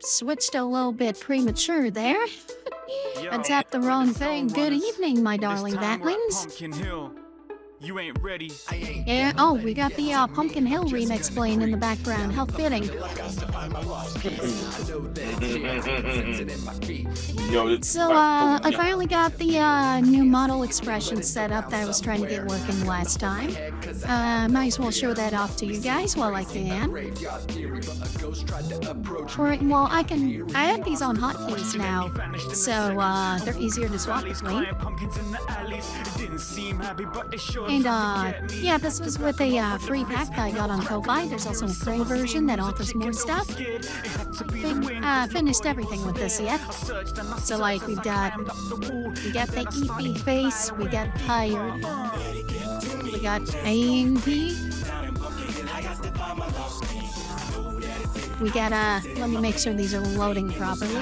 switched a little bit premature there. I tapped the wrong thing. Good evening, my darling batlings. You ain't ready. Yeah, oh, we got the Pumpkin Hill remix playing in the background. How fitting. So, I finally got the new model expression set up that I was trying to get working last time. Might as well show that off to you guys while I can. Well, I have these on hotkeys now, so they're easier to swap between. And yeah, this was with a free pack that I got on Ko-Fi. There's also a pro version that offers more stuff. Finished everything with this yet. So like we got the EP face, we got tired, we got AMP, we got let me make sure these are loading properly.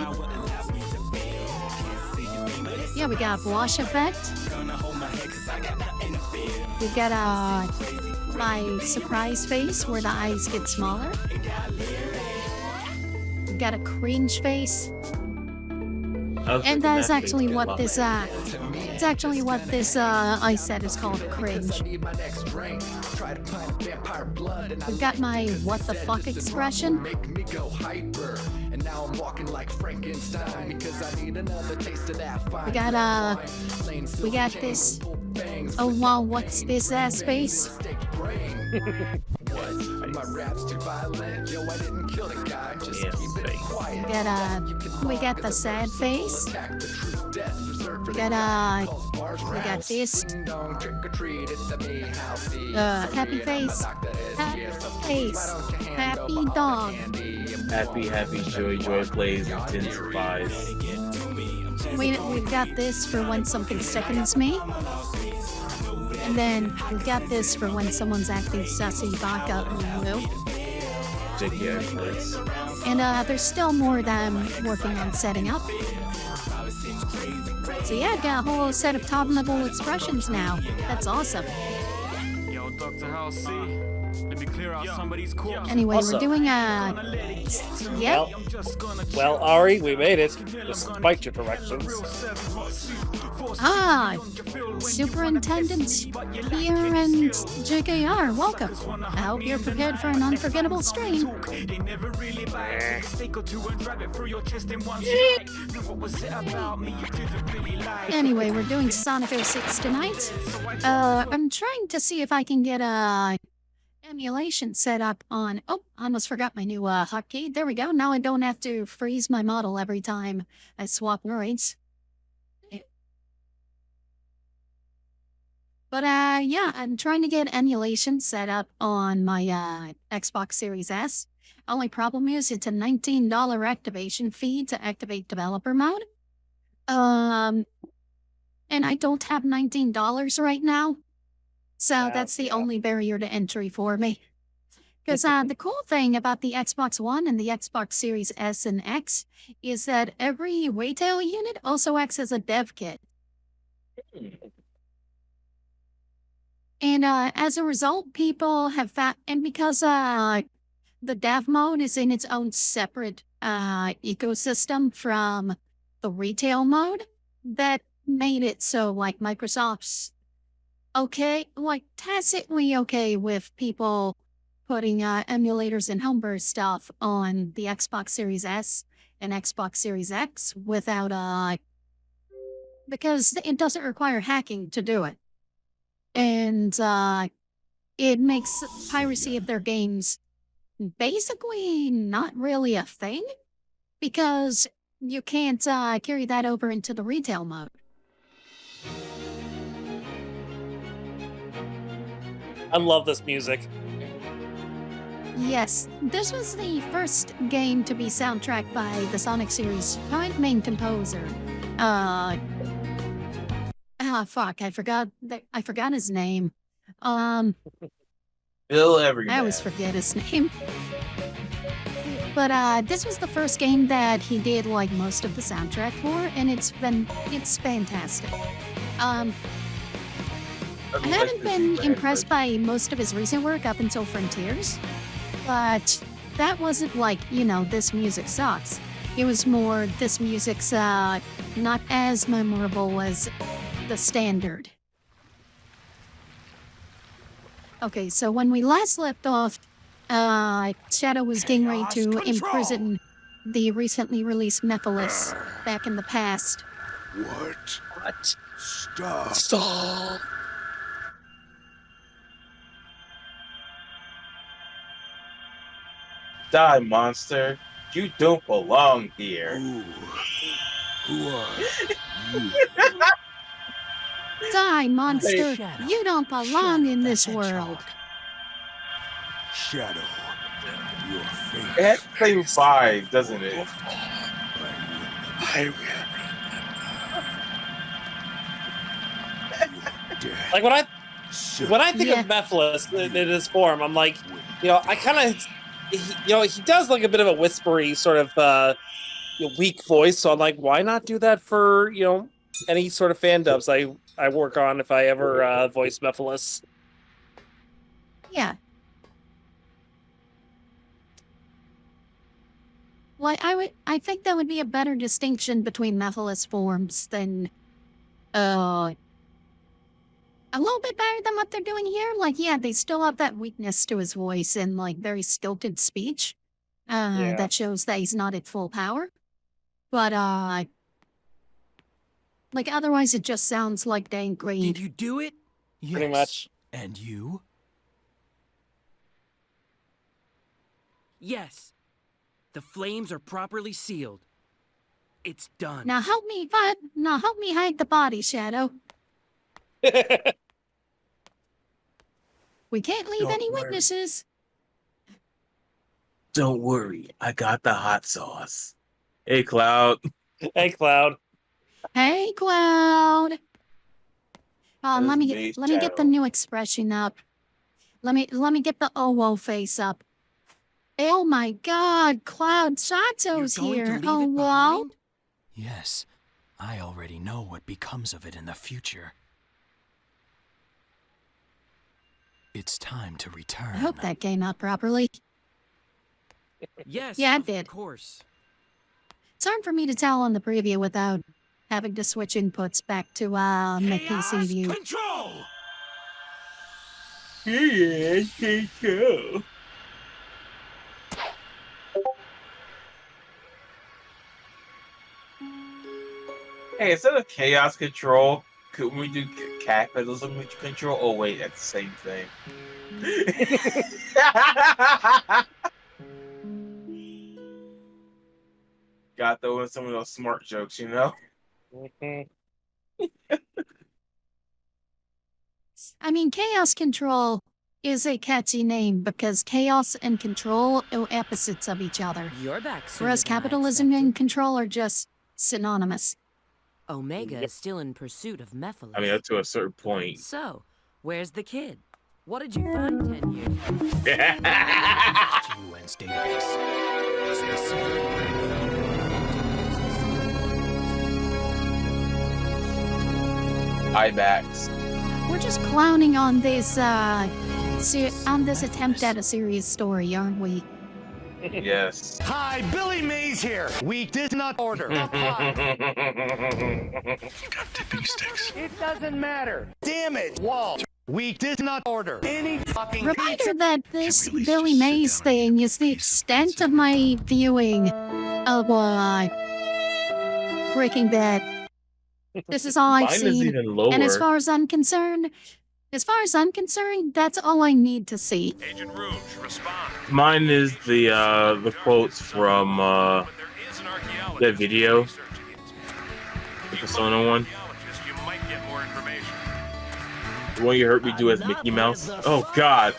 Yeah, we got blush effect. We got my surprise face where the eyes get smaller. We got a cringe face. And that is actually what this it's actually what this eye set is called, cringe. We've got my what the fuck expression. We got this. Oh wow, what's this ass face? We got the sad face. We got this. Happy face. Happy face. Happy dog. Happy, joy plays, intensifies. We've got this for when something sickens me. And then we got this for when someone's acting sassy back up in the woo. And there's still more that I'm working on setting up. So yeah, I got a whole set of top level expressions now. That's awesome. Yo, Dr. House, see? Let me clear out somebody's corpse. Anyway, Awesome. we're doing yeah. Well, Ari, we made it, despite your directions. Superintendent here and JKR, welcome. I hope you're prepared for an unforgettable stream. Anyway, we're doing Sonic 06 tonight. I'm trying to see if I can get a emulation set up on... Oh, I almost forgot my new hotkey. There we go. Now I don't have to freeze my model every time I swap droids. But yeah, I'm trying to get emulation set up on my Xbox Series S. Only problem is it's a $19 activation fee to activate developer mode. And I don't have $19 right now. So that's the only barrier to entry for me. Because the cool thing about the Xbox One and the Xbox Series S and X is that every retail unit also acts as a dev kit. And as a result, people have and because the dev mode is in its own separate ecosystem from the retail mode, that made it so like Microsoft's tacitly okay with people putting emulators and homebrew stuff on the Xbox Series S and Xbox Series X without because it doesn't require hacking to do it. And it makes piracy of their games basically not really a thing because you can't carry that over into the retail mode. I love this music. Yes, this was the first game to be soundtracked by the Sonic series main composer. Fuck, I forgot his name. Bill Everyman. I always forget his name. But this was the first game that he did like most of the soundtrack for, and it's fantastic. I haven't been impressed by most of his recent work up until Frontiers, but that wasn't like, this music sucks. It was more, this music's not as memorable as the standard. Okay, so when we last left off, Shadow was getting ready to imprison the recently released Nephilis back in the past. What? Stop. Stop. Die, monster. You don't belong here. Who are you? Die, monster! You don't belong in this world. Shadow. Your face. It had the same vibe, doesn't it? I Like when I think Yeah. of Mephiles in his form, I'm like, I kind of, he does like a bit of a whispery sort of weak voice. So I'm like, why not do that for any sort of fan dubs I work on if I ever voice Mephiles? Yeah. Well, I think that would be a better distinction between Nephilis forms than, a little bit better than what they're doing here. Like, yeah, they still have that weakness to his voice and like very stilted speech. Yeah. That shows that he's not at full power. But like otherwise it just sounds like dang Did greed. you do it? Yes. Pretty much. And you? Yes. The flames are properly sealed. It's done. Now help me hide the body, Shadow. We can't leave Don't any worry. witnesses. Don't worry, I got the hot sauce. Hey, Cloud. Hey, Cloud. Hey, Cloud. That Let is me me, get the Shadow. new expression up. Let me get the oh face up. Oh my God, Cloud Sato's You're going to here. leave Oh it wow. behind? Yes. I already know what becomes of it in the future. It's time to return. I hope that came out properly. Yes, Yeah, it of did. course. It's hard for me to tell on the preview without having to switch inputs back to my PC view. Control! Yeah, okay, cool. Hey, instead of chaos control, could we do capitalism control? Oh wait, that's the same thing. Got throw in some of those smart jokes, Mhm. I mean, Chaos Control is a catchy name because chaos and control are opposites of each other. You're back sooner Whereas than I capitalism and expected. control are just synonymous. Omega Yep. is still in pursuit of Mephiles. I mean, up to a certain point. So, where's the kid? What did you find 10 years ago? GUN's database. IMAX. We're just clowning on this attempt at a serious story, aren't we? Yes. Hi, Billy Mays here. We did not order. Tipping sticks. It doesn't matter. Damn it, Walt. We did not order any fucking Reminder pizza. that this Can we Billy just sit Mays down and thing is the extent of my viewing of Breaking Bad. This is all I've Mine is seen. even lower. And as far as I'm concerned, that's all I need to see. Agent Rouge, respond. Mine is the quotes from But there is an archaeologist that video, researching it. the Persona one. Archaeologist, you might get more information. The one you heard me do as Mickey Mouse. Oh God!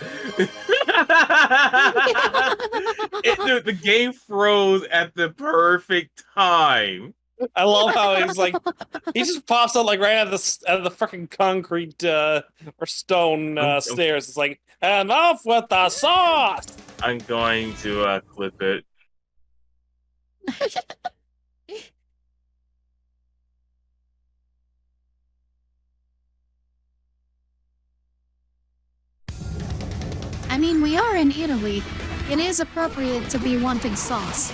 Dude, the game froze at the perfect time. I love how he's like, he just pops out like right out of the fucking concrete or stone stairs. It's like, and off with the sauce. I'm going to clip it. I mean, we are in Italy. It is appropriate to be wanting sauce.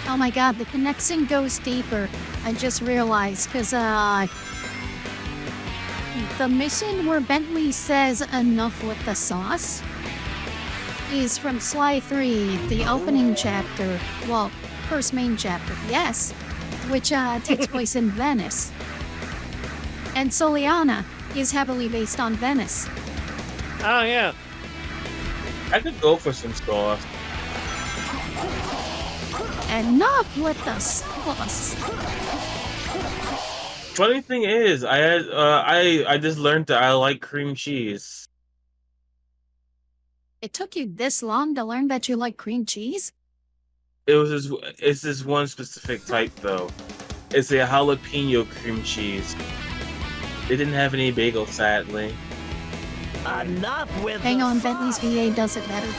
Oh my god, the connection goes deeper. I just realized, because, the mission where Bentley says enough with the sauce is from Sly 3, the opening chapter. Well, first main chapter, yes, which takes place in Venice. And Soliana is heavily based on Venice. Oh yeah. I could go for some sauce. Enough with the sauce. Funny thing is, I just learned that I like cream cheese. It took you this long to learn that you like cream cheese? It's this one specific type though. It's a jalapeno cream cheese. They didn't have any bagels, sadly. Enough with Hang the on, Bentley's VA does it better.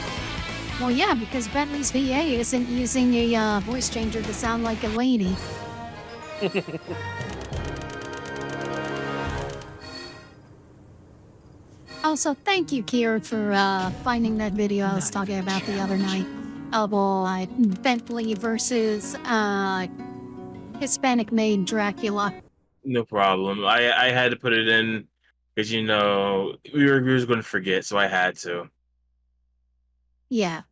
Well, yeah, because Bentley's VA isn't using a voice changer to sound like a lady. Also, thank you, Kier, for finding that video I was talking about the other night. Bentley versus Hispanic-made Dracula. No problem. I had to put it in because we were going to forget, so I had to. Yeah.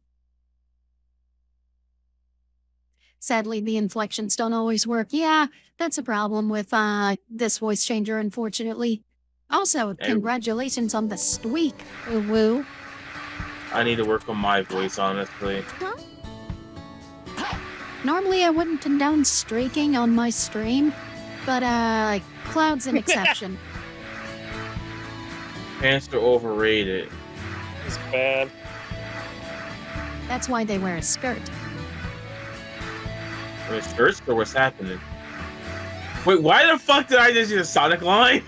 Sadly, the inflections don't always work. Yeah, that's a problem with this voice changer, unfortunately. Also, congratulations on the streak, woo-woo. I need to work on my voice, honestly. Normally, I wouldn't condone streaking on my stream, but Cloud's an exception. Pants are overrated. It's bad. That's why they wear a skirt. Skirts or what's happening? Wait, why the fuck did I just use a Sonic line?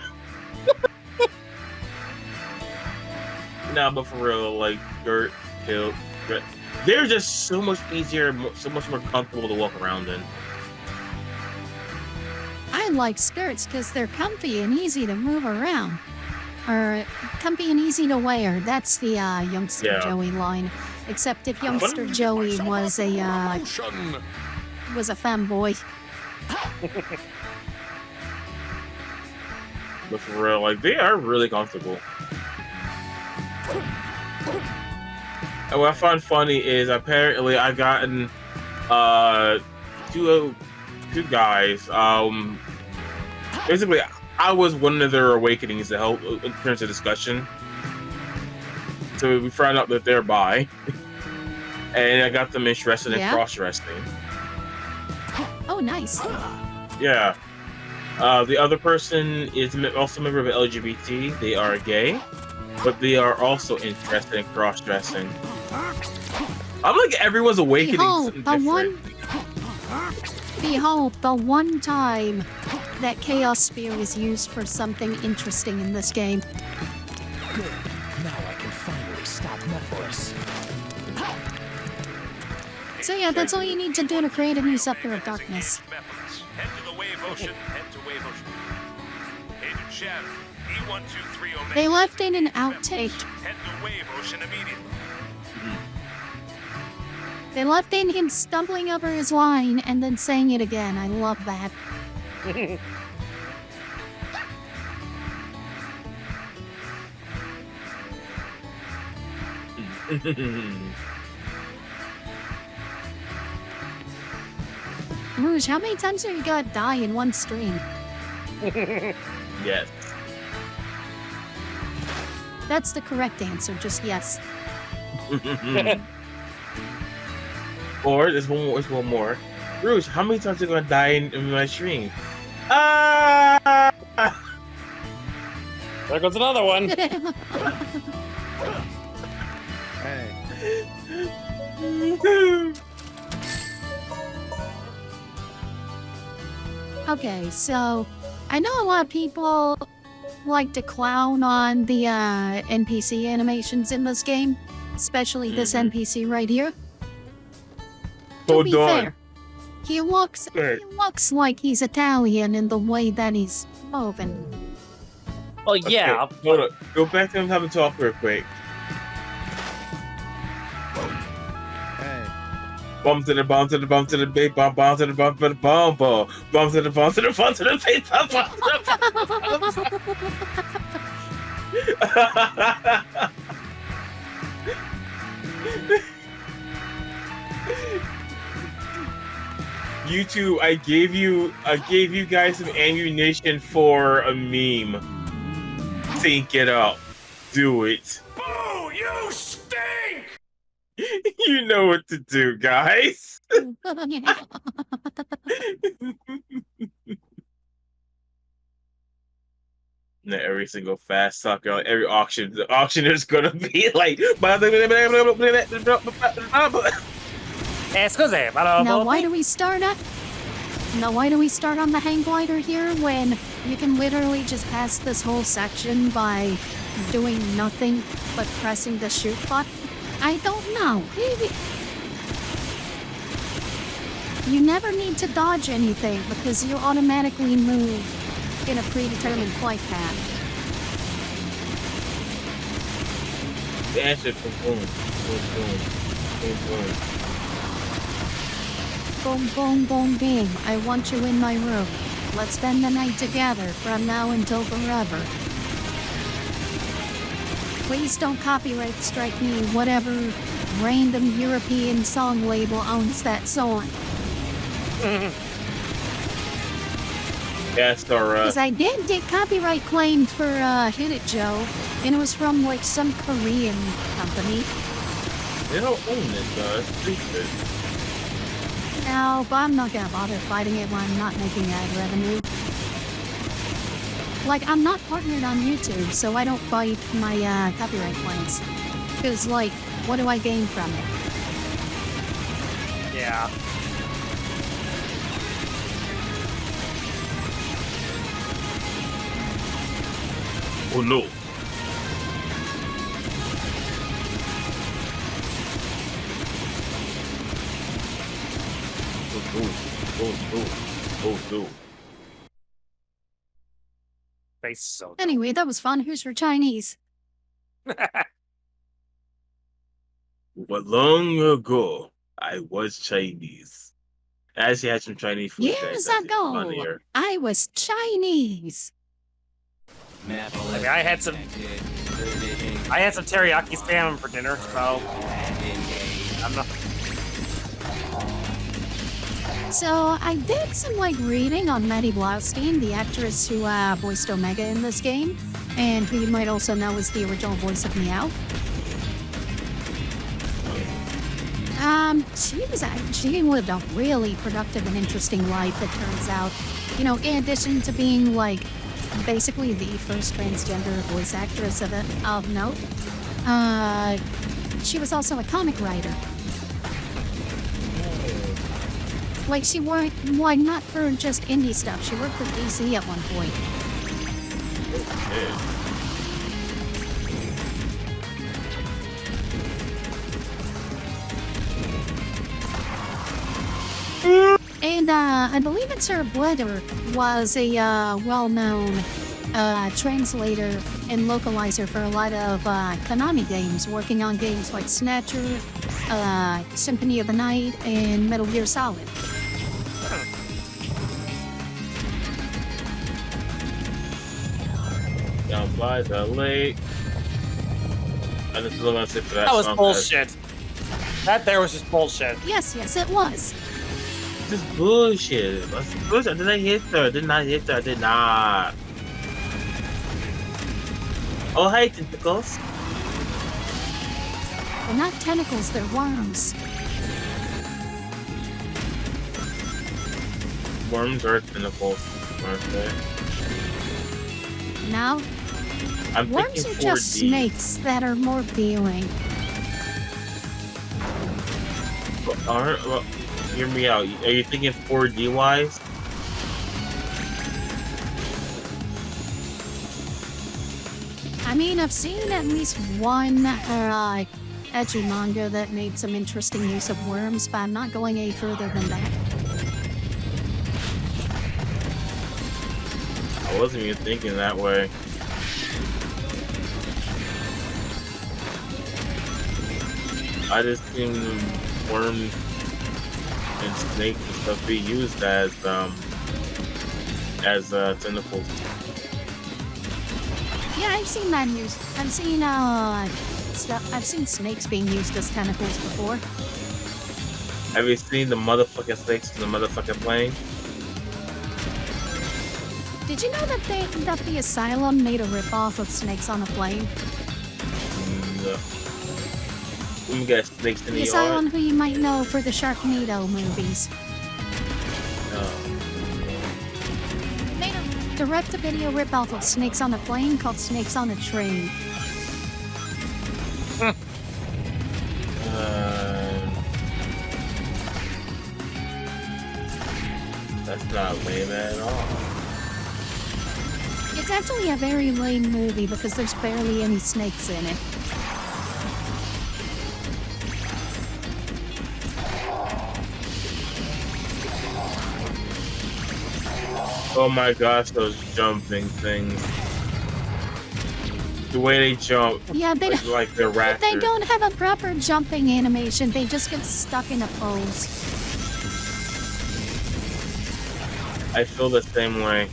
No, but for real, like skirt, kilt, they're just so much easier, so much more comfortable to walk around in. I like skirts because they're comfy and easy to move around. Or comfy and easy to wear. That's the Youngster Joey line. Except if Youngster Joey was a fanboy. But for real, like they are really comfortable. And what I find funny is apparently I've gotten two guys. Basically I was one of their awakenings to help in terms of discussion. So we found out that they're bi. And I got them interested in cross wrestling. Oh, nice. Yeah. The other person is also a member of LGBT. They are gay, but they are also interested in cross-dressing. I'm like everyone's awakening. Behold, the one time that Chaos Spear is used for something interesting in this game. Good. Now I can finally stop my voice. So yeah, that's all you need to do to create a new Scepter of Darkness. Head to the Wave Ocean. Head to Wave Ocean. Agent Shadow. E123 Omega. They left in an outtake. Head to Wave Ocean immediately. They left in him stumbling over his line and then saying it again. I love that. Rouge, how many times have you got die in one stream? Yes. That's the correct answer, just yes. Or there's one more. Rouge, how many times are you gonna die in my stream? There goes another one. Okay, so I know a lot of people like to clown on the NPC animations in this game, especially this NPC right here. To be fair, He looks like he's Italian in the way that he's moving. Well, yeah. Okay, hold up. Go back to him having talk real quick. Hey. Bump to the bump to the bump to the big bump, bump to the bump to the bump, bump to the bump to the bump to the big bump, bump to the YouTube, I gave you guys some ammunition for a meme. Think it up. Do it. Boo! You stink! You know what to do, guys. Not every single fast sucker, like every auction, the auctioneer's gonna be like. Now why do we start on the hang glider here when you can literally just pass this whole section by doing nothing but pressing the shoot button? I don't know. Maybe you never need to dodge anything because you automatically move in a predetermined flight path. The answer is boom, boom, boom, boom, boom. Boom, boom, boom, bing. I want you in my room. Let's spend the night together from now until forever. Please don't copyright strike me, whatever random European song label owns that song. Yes, alright. Because I did get copyright claimed for Hit It Joe, and it was from like some Korean company. They don't own it, though. It's stupid. No, but I'm not gonna bother fighting it when I'm not making ad revenue. Like, I'm not partnered on YouTube, so I don't fight my copyright claims. Because, like, what do I gain from it? Yeah. Oh no. Oh no. Face so. Anyway, that was fun. Who's for Chinese? But long ago, I was Chinese. I actually had some Chinese food. Years ago, I was Chinese. I mean, I had some teriyaki salmon for dinner, so I'm not. So I did some like reading on Maddie Blaustein, the actress who voiced Omega in this game, and who you might also know as the original voice of Meow. She lived a really productive and interesting life, it turns out. You know, in addition to being like basically the first transgender voice actress of note, she was also a comic writer. Like, she worked, why not for just indie stuff? She worked for DC at one point. And I believe it's her brother was a well-known translator and localizer for a lot of Konami games, working on games like Snatcher, Symphony of the Night, and Metal Gear Solid. Down by the lake. I just really want to say for that. That was bullshit. That there was just bullshit. Yes, it was. This is bullshit. That's bullshit. Did I hit her? Did not hit her. I did not. Oh, hey, tentacles. They're not tentacles, they're worms. Worms are tentacles, aren't they? No. I'm Worms thinking are just 4D. snakes that are more feeling. Well, hear me out. Are you thinking 4D wise? I mean, I've seen at least one edgy manga that made some interesting use of worms, but I'm not going any further than that. I wasn't even thinking that way. I just seen worms and snakes and stuff be used as tentacles. Yeah, I've seen that used. I've seen I've seen snakes being used as tentacles before. Have you seen the motherfucking snakes in the motherfucking plane? Did you know that the asylum made a ripoff of Snakes on a Plane? No. We got snakes in The the asylum yard. who you might know for the Sharknado movies. No. They made a direct-to-video ripoff of Snakes on a Plane called Snakes on a Train. That's not lame at all. It's actually a very lame movie because there's barely any snakes in it. Oh my gosh, those jumping things. The way they jump. Yeah, they like they're raptors. They don't have a proper jumping animation. They just get stuck in a pose. I feel the same way.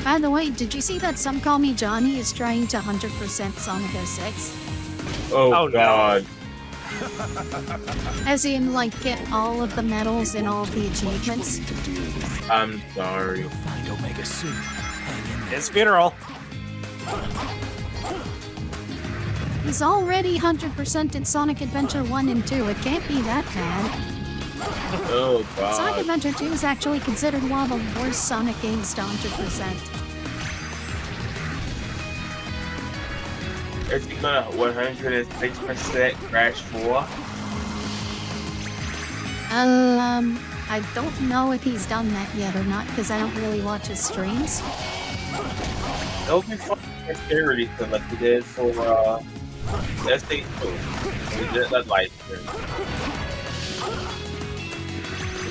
By the way, did you see that Some Call Me Johnny is trying to 100% Sonic 06? Oh, Oh, no. God. As in, like, get all of the medals and all of the achievements? I'm sorry. You'll find Omega soon. Hang in there. His funeral. He's already 100% in Sonic Adventure 1 and 2. It can't be that bad. Oh, Sonic God. Adventure 2 is actually considered one of the worst Sonic games to 100%. Is he gonna 106% Crash 4? I don't know if he's done that yet or not because I don't really watch his streams. That would be fun for charity stuff like he did for SA2. He did that live stream.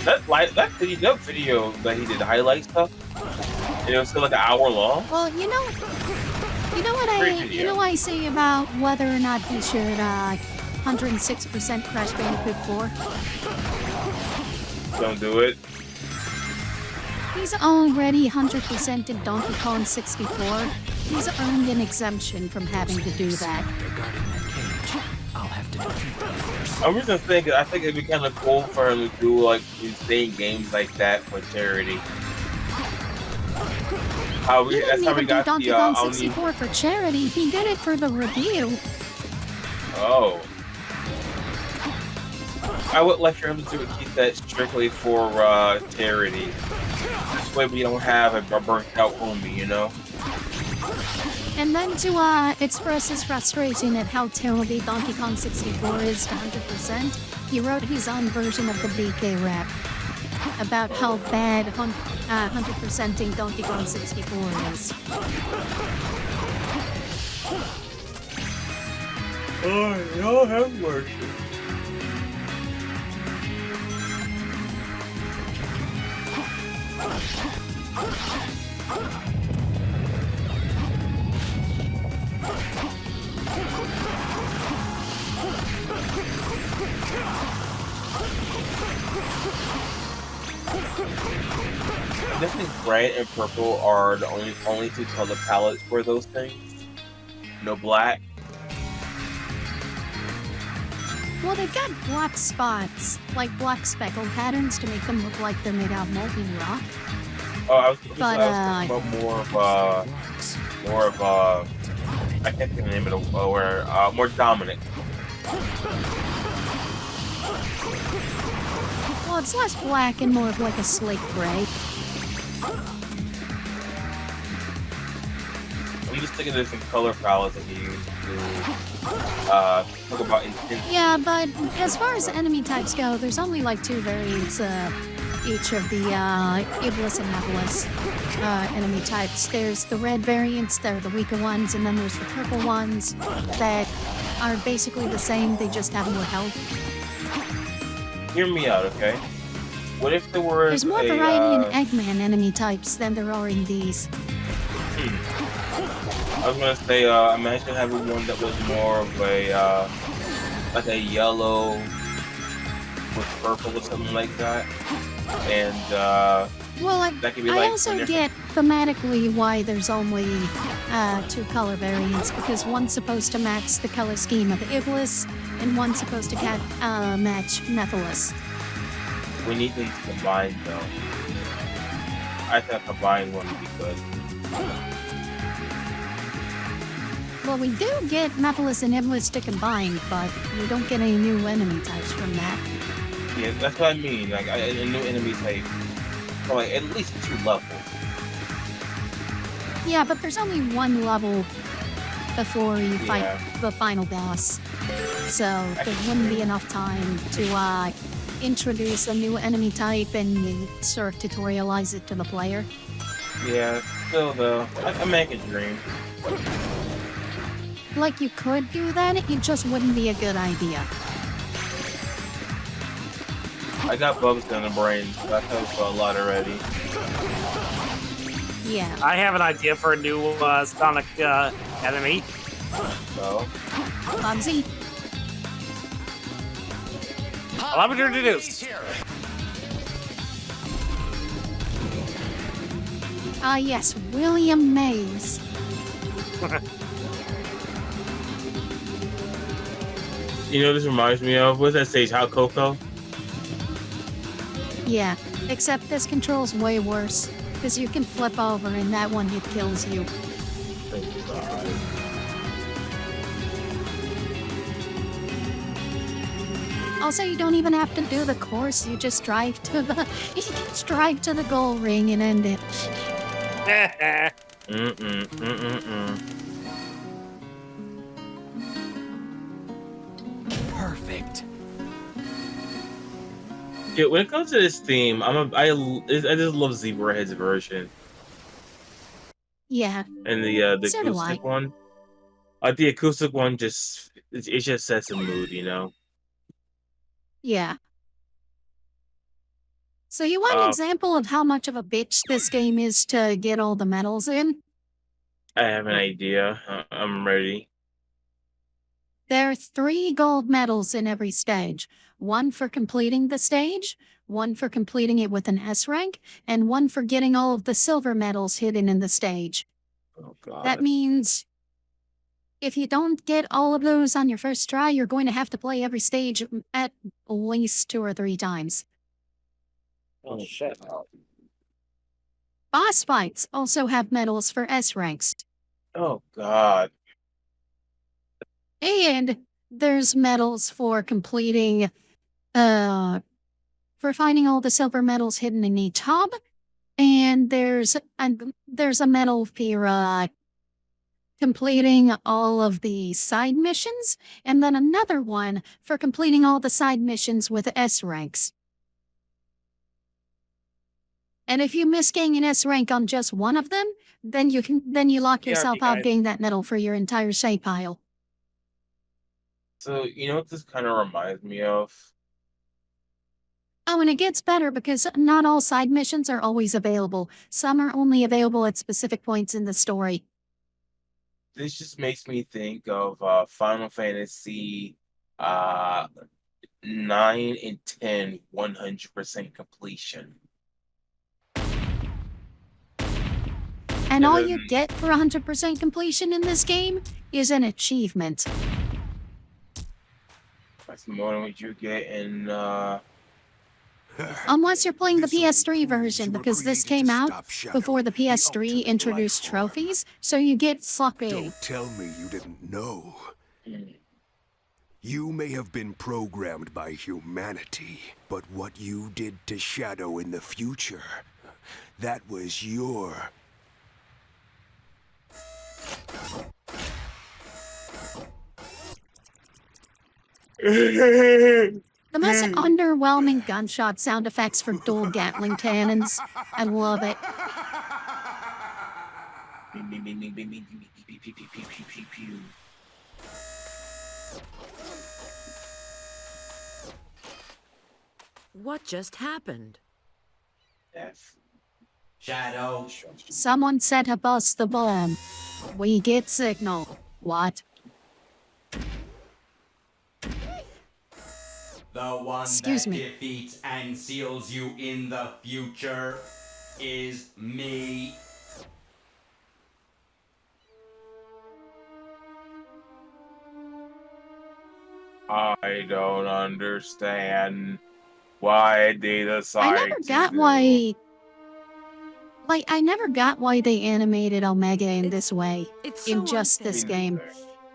That video that he did highlight stuff. It was still like an hour long. Well, you know what Great video. I say about whether or not he should 106% Crash Bandicoot 4. Don't do it. He's already 100% in Donkey Kong 64. He's earned an exemption from having to do that. They're guarding that cage. I'll have to defeat them first. I'm just thinking, I think it'd be kind of cool for him to do like insane games like that for charity. He That's didn't how we even do got Donkey the Kong Omni. 64 for charity. He did it for the review. Oh. I would like for him to keep that strictly for charity. This way we don't have a burnt out homie, you know? And then to express his frustration at how terribly Donkey Kong 64 is to 100%, he wrote his own version of the BK rap about how bad 100%ing Donkey Kong 64 is. Oh, y'all have mercy. I think red and purple are the only two color palettes for those things. No black. Well, they've got black spots, like black speckle patterns to make them look like they're made out of molten rock. Oh, I was But, talking about more of I can't think of the name of the where more dominant. Well, it's less black and more of like a slate gray. I'm just thinking there's some color palettes that you use to talk about intensity. Yeah, but as far as enemy types go, there's only like 2 variants each of the Iblis and Nebulous enemy types. There's the red variants, they're the weaker ones, and then there's the purple ones that are basically the same, they just have more health. Hear me out, okay? What if there were There's more variety in Eggman enemy types than there are in these. I was gonna say, imagine having one that was more of a, like a yellow with purple or something like that. And, Well, that could be I like also different- get thematically why there's only 2 color variants, because one's supposed to match the color scheme of Iblis, and one's supposed to match Nephilis. we need them to combine, though. I think a combined one would be good. Well, we do get Nephilis and Iblis to combine, but we don't get any new enemy types from that. Yeah, that's what I mean. Like, a new enemy type. For like, at least 2 levels. Yeah, but there's only 1 level before you fight Yeah. the final boss. So there wouldn't be enough time to introduce a new enemy type and sort of tutorialize it to the player. Yeah, still, though. I make a dream. Like, you could do that, it just wouldn't be a good idea. I got bugs in the brain, so that tells you a lot already. Yeah. I have an idea for a new Sonic enemy. So, Bubsy. Allow me to introduce. Yes, William Mays. you know, this reminds me of, what's that stage, Hot Cocoa? Yeah, except this control's way worse, because you can flip over and that one hit kills you. Thank God. Also, you don't even have to do the course, you just drive to the you just drive to the goal ring and end it. Perfect. Yeah, when it comes to this theme, I just love Zebrahead's version Yeah, and the So do I. acoustic one. Like the acoustic one, it just sets a mood, you know. yeah. So you want an example of how much of a bitch this game is to get all the medals in? I have an idea. I'm ready. There are 3 gold medals in every stage. 1 for completing the stage, 1 for completing it with an S rank, and 1 for getting all of the silver medals hidden in the stage. Oh God. That means if you don't get all of those on your first try, you're going to have to play every stage at least 2 or 3 times. Oh shit. Boss fights also have medals for S ranks. Oh God. And there's medals for completing, for finding all the silver medals hidden in each hub. And there's a medal for completing all of the side missions, and then another one for completing all the side missions with S ranks. And if you miss getting an S rank on just one of them, then you lock yourself out guys. getting that medal for your entire save pile. So you know what this kind of reminds me of? Oh, and it gets better because not all side missions are always available. Some are only available at specific points in the story. This just makes me think of Final Fantasy 9 and 10 100% completion. And all you get for 100% completion in this game is an achievement. That's more than what you get in Unless you're playing the PS3 version, because this came out before the PS3 introduced trophies, so you get sloppy. Don't tell me you didn't know. You may have been programmed by humanity, but what you did to Shadow in the future, that was your The most underwhelming gunshot sound effects for dual Gatling cannons. I love it. What just happened? Shadow. Someone said to bust the bomb. We get signal. What? The one Excuse that me. defeats and seals you in the future is me. I don't understand why they I decide never to got do- why. Like, I never got why they animated Omega in It's- this way. It's In so just unfair. this game.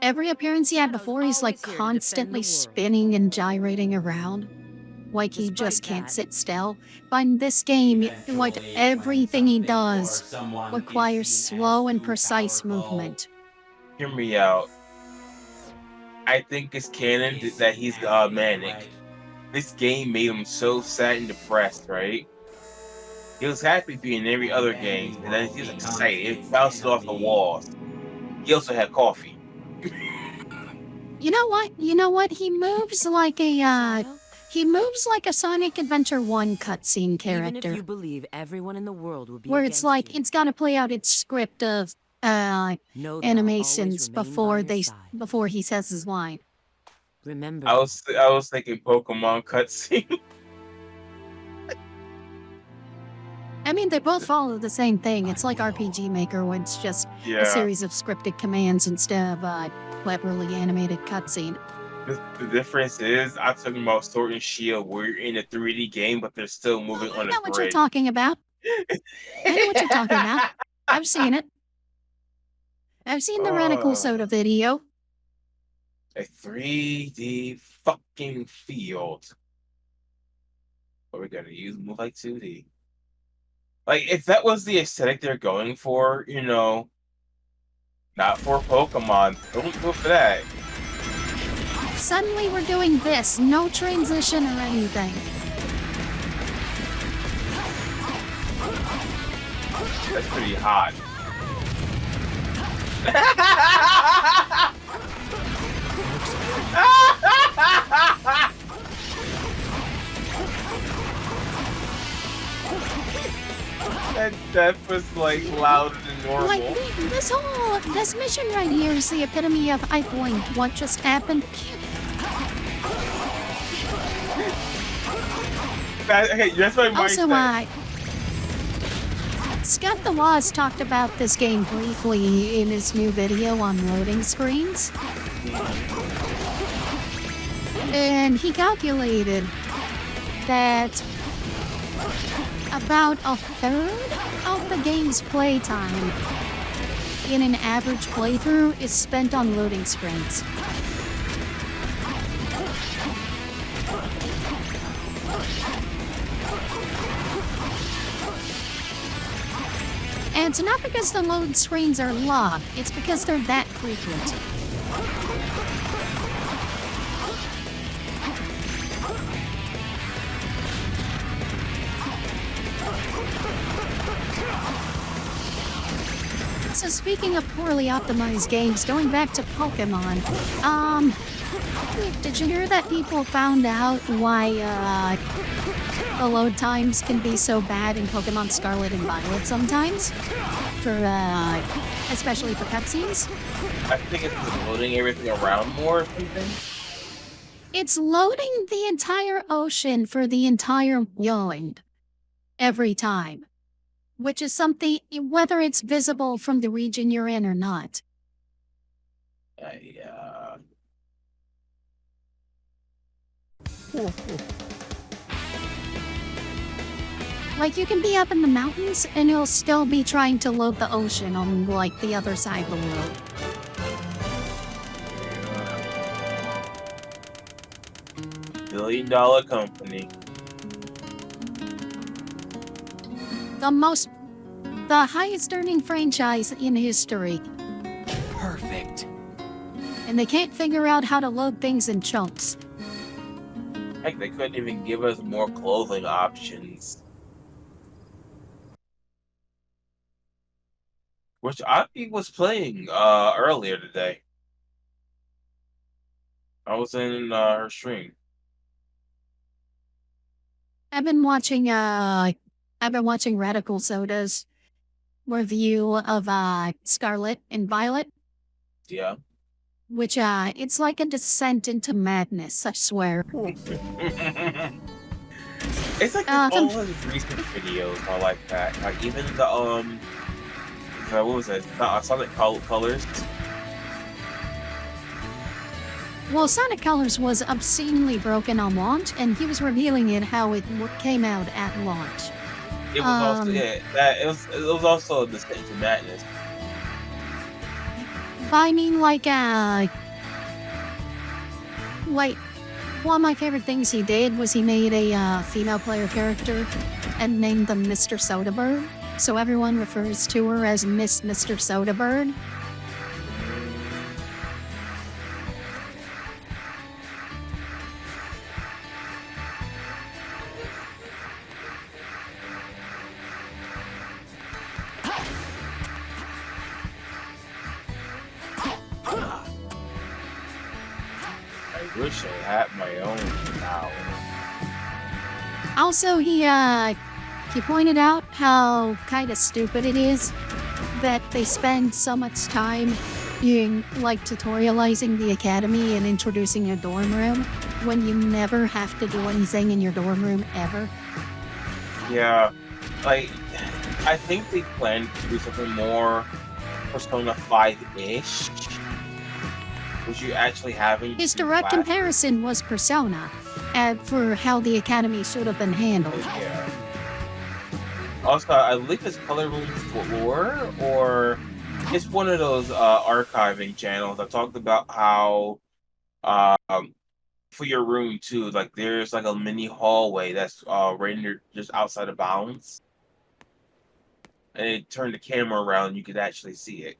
Every appearance he had before, he's like always here to defend the constantly world. spinning and gyrating around. Like he Despite just can't that- sit still. But in this game, like Eventually, everything he when something or does someone requires is seen slow as and too precise powerful, movement. Hear me out. I think it's canon is that he's an manic. threat. This game made him so sad and depressed, right? He was happy being in every other game, and then he was excited. He bounced off the walls. He also had coffee. You know what? You know what? He moves like a Shadow, he moves like a Sonic Adventure 1 cutscene even if character. you believe everyone in the world will be Where it's against like you, it's gotta play out its script of know that I'll animations always remain by before your side. before he says his line. Remember, I was thinking Pokemon cutscene. I mean, they both follow the same thing. It's like RPG Maker, where it's just a Yeah. series of scripted commands instead of a cleverly animated cutscene. The difference is I'm talking about Sword and Shield, where you're in a 3D game, but they're still moving I on know a what you're grid. talking about. I know what you're talking about. I've seen it. I've seen the Radical Soda video. A 3D fucking field. What we gotta use move like 2D. Like if that was the aesthetic they're going for, you know, not for Pokemon. Don't go for that. Suddenly we're doing this. No transition or anything. That's pretty hot. that was like louder than normal. Like, this mission right here is the epitome of I blinked. What just happened? Okay, that's my Also, mindset. Scott the Waz talked about this game briefly in his new video on loading screens. And he calculated that about a third of the game's playtime in an average playthrough is spent on loading screens. And it's not because the load screens are long, it's because they're that frequent. So speaking of poorly optimized games, going back to Pokemon, did you hear that people found out why, the load times can be so bad in Pokemon Scarlet and Violet sometimes? For, especially for cutscenes? I think it's loading everything around more or something. It's loading the entire ocean for the entire world. Every time. Which is something, whether it's visible from the region you're in or not. Like, you can be up in the mountains, and it'll still be trying to load the ocean on, like, the other side of the world. $1 billion company. The highest earning franchise in history. perfect. And they can't figure out how to load things in chunks. Heck, they couldn't even give us more clothing options. Which I was playing earlier today. I was in her stream. I've been watching Radical Soda's review of Scarlet and Violet, Yeah. which it's like a descent into madness, I swear. It's like all his recent videos are like that. Like even the what was it? Sonic Colors. Well, Sonic Colors was obscenely broken on launch, and he was revealing it how it came out at launch. It was also it was also the Descent into Madness. I mean, like one of my favorite things he did was he made a female player character and named them Mr. Sodabird. So everyone refers to her as Miss Mr. Sodabird. I wish I had my own power. Also, he pointed out how kind of stupid it is that they spend so much time being like tutorializing the academy and introducing your dorm room when you never have to do anything in your dorm room ever. Yeah, like I think they plan to do something more Persona 5-ish. Was you actually having His direct comparison was Persona, for how the academy should have been handled. Yeah. Also, I believe it's Color Room Floor, or it's one of those archiving channels. I talked about how for your room too, like there's like a mini hallway that's rendered just outside of bounds, and it turned the camera around, you could actually see it,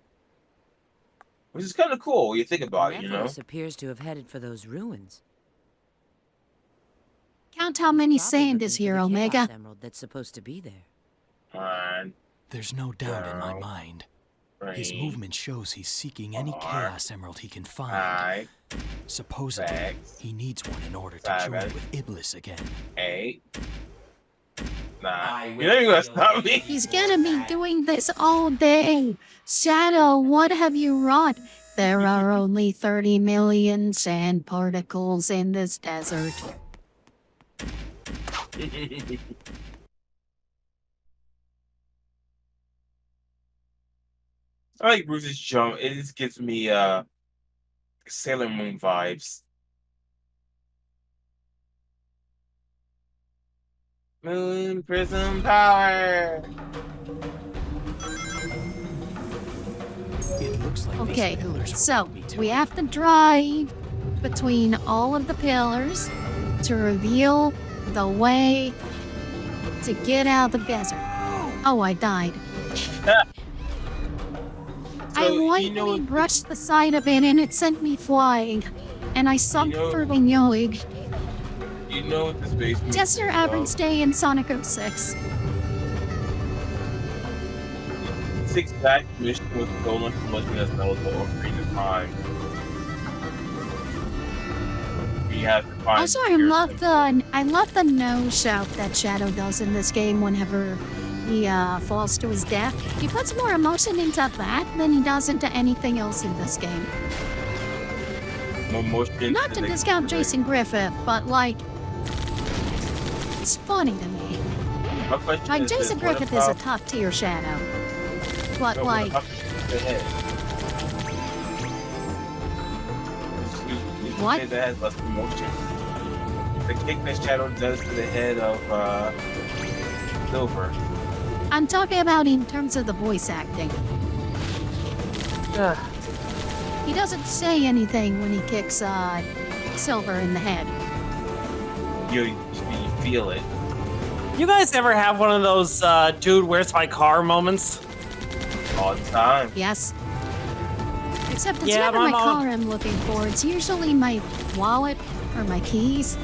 which is kind of cool when you think about it, you know. Nephilis appears to have headed for those ruins. Count how many Probably sand looking is for here, the Omega. Chaos Emerald that's supposed to be there. And There's no doubt in my mind. His movement shows he's seeking any Chaos Emerald he can find. Supposedly, he needs one in order to join with Iblis again. 8, 9. You're never gonna stop me. He's gonna be doing this all day. Shadow, what have you wrought? There are only 30 million sand particles in this desert. I like Bruce's jump. It just gives me Sailor Moon vibes. Moon Prism Power. It looks like Okay, these pillars will so lead me to we it. have to drive between all of the pillars to reveal the way to get out of the desert. Oh, I died. I So, lightly brushed the side of it and it sent me flying. And I sunk for the yoig. You know what this basement Just your average day in Sonic 06. 6 back mission with stolen from Legend of Zelda over a period of time. You have to find. Also, I love the no shout that Shadow does in this game whenever he falls to his death. He puts more emotion into that than he does into anything else in this game. More motion. Not to discount Jason Griffith, but like, it's funny to me. My question Like, is Jason this, what Griffith is a about- top tier Shadow. But no, like, what about the head? You What? say that has less emotion. The kick that Shadow does to the head of Silver. I'm talking about in terms of the voice acting. He doesn't say anything when he kicks Silver in the head. You feel it. You guys ever have one of those dude, where's my car moments? All the time. Yes. Except it's Yeah, never my my mom- car I'm looking for. It's usually my wallet or my keys.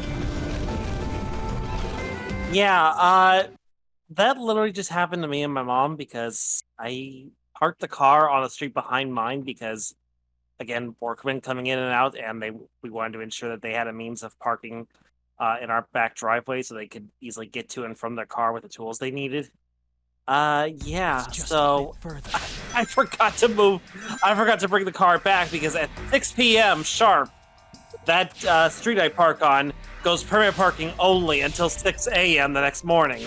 Yeah, that literally just happened to me and my mom because I parked the car on a street behind mine because, again, workmen coming in and out, and we wanted to ensure that they had a means of parking in our back driveway so they could easily get to and from their car with the tools they needed. Yeah, It's just so a bit further. I forgot to move. I forgot to bring the car back because at 6 p.m. sharp, that street I park on goes permanent parking only until 6 a.m. the next morning.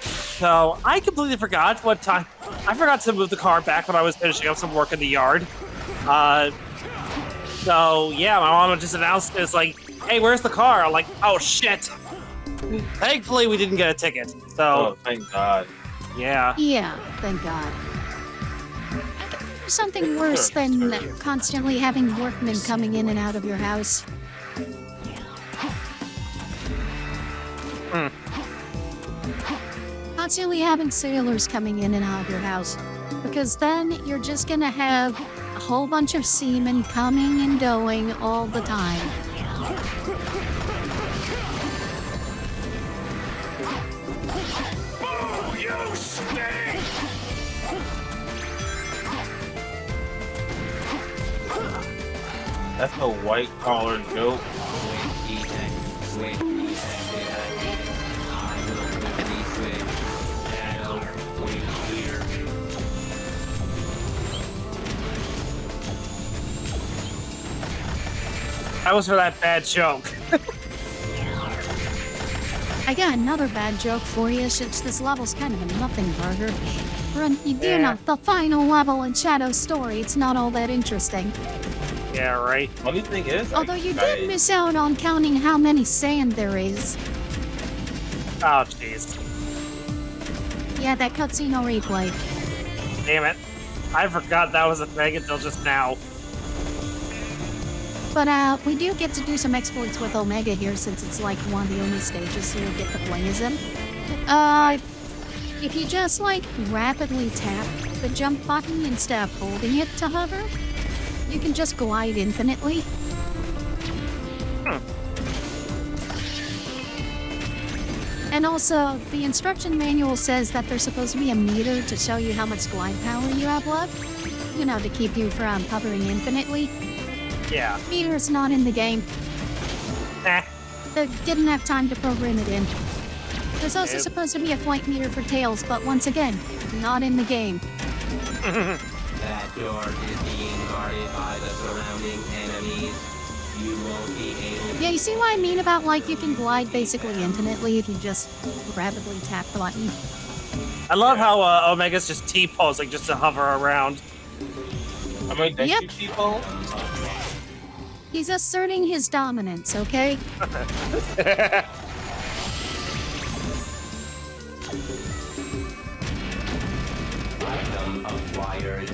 So I completely forgot what time. I forgot to move the car back when I was finishing up some work in the yard. So yeah, my mom just announced it's like, "Hey, where's the car?" I'm like, "Oh shit!" Thankfully, we didn't get a ticket. So Oh, thank God. yeah. Yeah, thank God. Something worse than constantly having workmen coming in and out of your house. Constantly having sailors coming in and out of your house. Because then you're just gonna have a whole bunch of seamen coming and going all the time. Boo! You stink! That's a white collar joke. That was for that bad joke. I got another bad joke for you, since this level's kind of a nothing burger. You do Yeah. know, the final level in Shadow's story, it's not all that interesting. Yeah, right. Funny thing is, Although you did miss out on counting how many sand there is. Oh jeez. Yeah, that cutscene will replay. Damn it. I forgot that was a thing until just now. But we do get to do some exploits with Omega here, since it's like one of the only stages you get to play as him. If you just like rapidly tap the jump button instead of holding it to hover, you can just glide infinitely. And also, the instruction manual says that there's supposed to be a meter to show you how much glide power you have left. You know, to keep you from hovering infinitely. Yeah. Meter's not in the game. Eh. They didn't have time to program it in. There's also Nope. supposed to be a flight meter for Tails, but once again, not in the game. That door is being guarded by the surrounding enemies. You won't be able Yeah, you see what I mean about, like, you can glide basically infinitely if you just rapidly tap the button. I love how Omega's just T-posing just to hover around. I mean, thank Yep. you, people. He's asserting his dominance, okay? item acquired.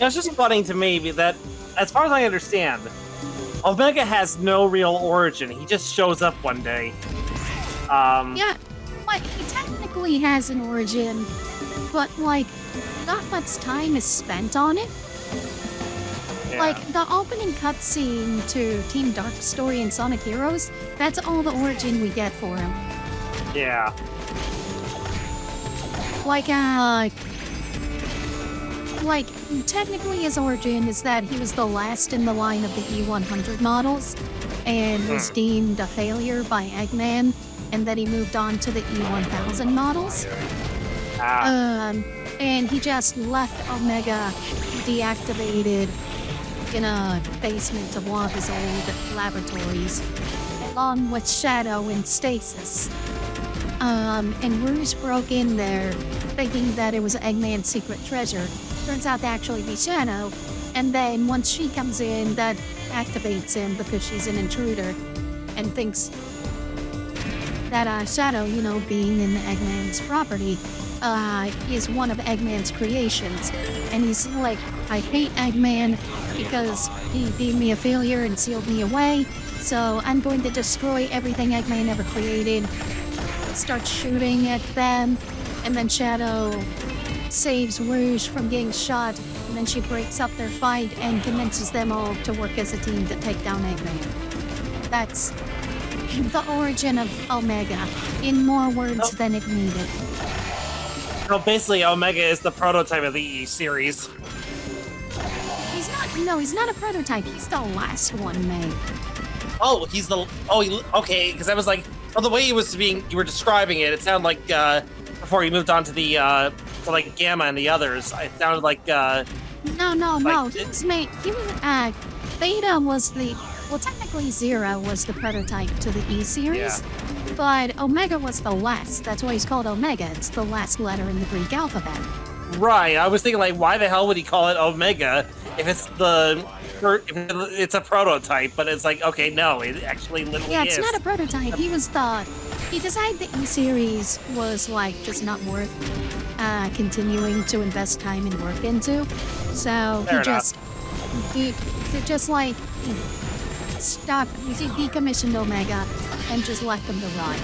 It's just funny to me that, as far as I understand, Omega has no real origin. He just shows up one day. Yeah, like, he technically has an origin, but, like, not much time is spent on it. Yeah. Like, the opening cutscene to Team Dark Story and Sonic Heroes, that's all the origin we get for him. Yeah. Like, technically his origin is that he was the last in the line of the E100 models, and was deemed a failure by Eggman, and then he moved on to the E1000 models. And he just left Omega deactivated in a basement of one of his old laboratories, along with Shadow and Stasis. And Rouge broke in there, thinking that it was Eggman's secret treasure. Turns out to actually be Shadow, and then once she comes in, that activates him because she's an intruder, and thinks that Shadow, you know, being in Eggman's property, is one of Eggman's creations. And he's like, I hate Eggman because he deemed me a failure and sealed me away, so I'm going to destroy everything Eggman ever created starts shooting at them, and then Shadow saves Rouge from getting shot, and then she breaks up their fight and convinces them all to work as a team to take down Eggman. That's the origin of Omega, in more words than it needed. So basically, Omega is the prototype of the E series. He's not a prototype. He's the last one made. Oh, okay. Because I was like, the way you were describing it, it sounded like before you moved on to the to like Gamma and the others, it sounded like No. He was made. Beta was technically Zero was the prototype to the E series, but Omega was the last. That's why he's called Omega. It's the last letter in the Greek alphabet. Right. I was thinking, like, why the hell would he call it Omega if it's a prototype? But it's like, okay, no, it actually literally is. Yeah, it's not a prototype. He decided the E series was like just not worth continuing to invest time and work into. So he just stopped. He decommissioned Omega and just left them to rot.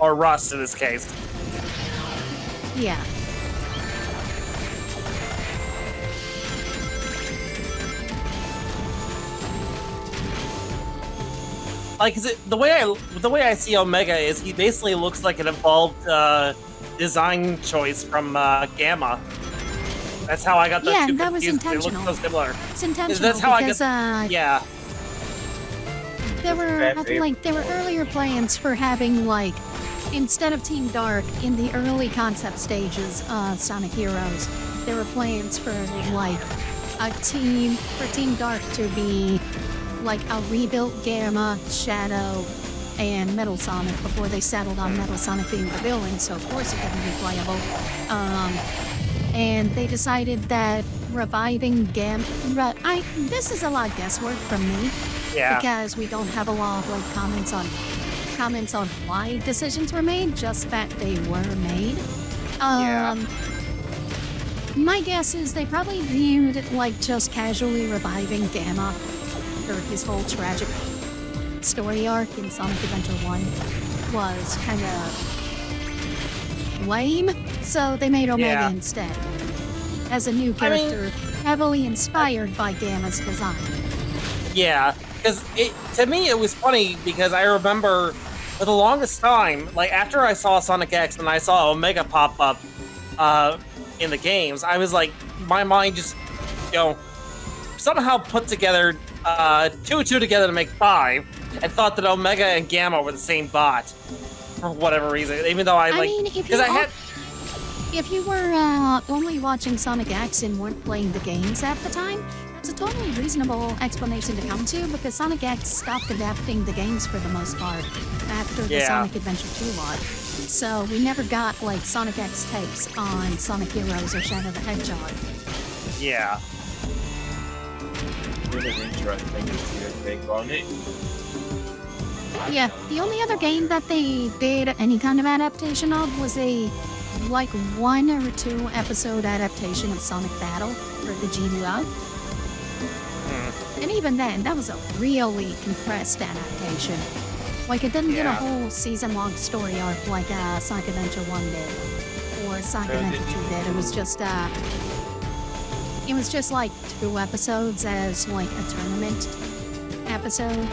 Or Rust in this case. Yeah. Like, the way I see Omega is he basically looks like an evolved design choice from Gamma. That's how I got those two that was confused. intentional. They look so similar. It's intentional That's how because yeah. There were earlier plans for having like, instead of Team Dark in the early concept stages of Sonic Heroes, there were plans for like Team Dark to be like a rebuilt Gamma, Shadow, and Metal Sonic before they settled on Metal Sonic being the villain, so of course it couldn't be playable. And they decided that reviving Gamma... this is a lot of guesswork from me. Yeah. Because we don't have a lot of like comments on why decisions were made, just that they were made. My guess is they probably viewed it like just casually reviving Gamma after his whole tragic story arc in Sonic Adventure 1 was kind of lame, so they made Omega instead as a new character heavily inspired by Gamma's design. Yeah, because to me it was funny because I remember for the longest time, like after I saw Sonic X and I saw Omega pop up in the games, I was like, my mind just, somehow put together 2 together to make 5, and thought that Omega and Gamma were the same bot for whatever reason. Even though if you were only watching Sonic X and weren't playing the games at the time, that's a totally reasonable explanation to come to, because Sonic X stopped adapting the games for the most part after the Sonic Adventure 2 lot. So we never got like Sonic X takes on Sonic Heroes or Shadow the Hedgehog. Yeah. It is interesting to see their take on it. Yeah, the only other game that they did any kind of adaptation of was a 1 or 2 episode adaptation of Sonic Battle for the GUI. And even then, that was a really compressed adaptation. Like, it didn't get a whole season-long story arc like Sonic Adventure 1 did, or Sonic Adventure 2 did. It was just like 2 episodes as like a tournament episode.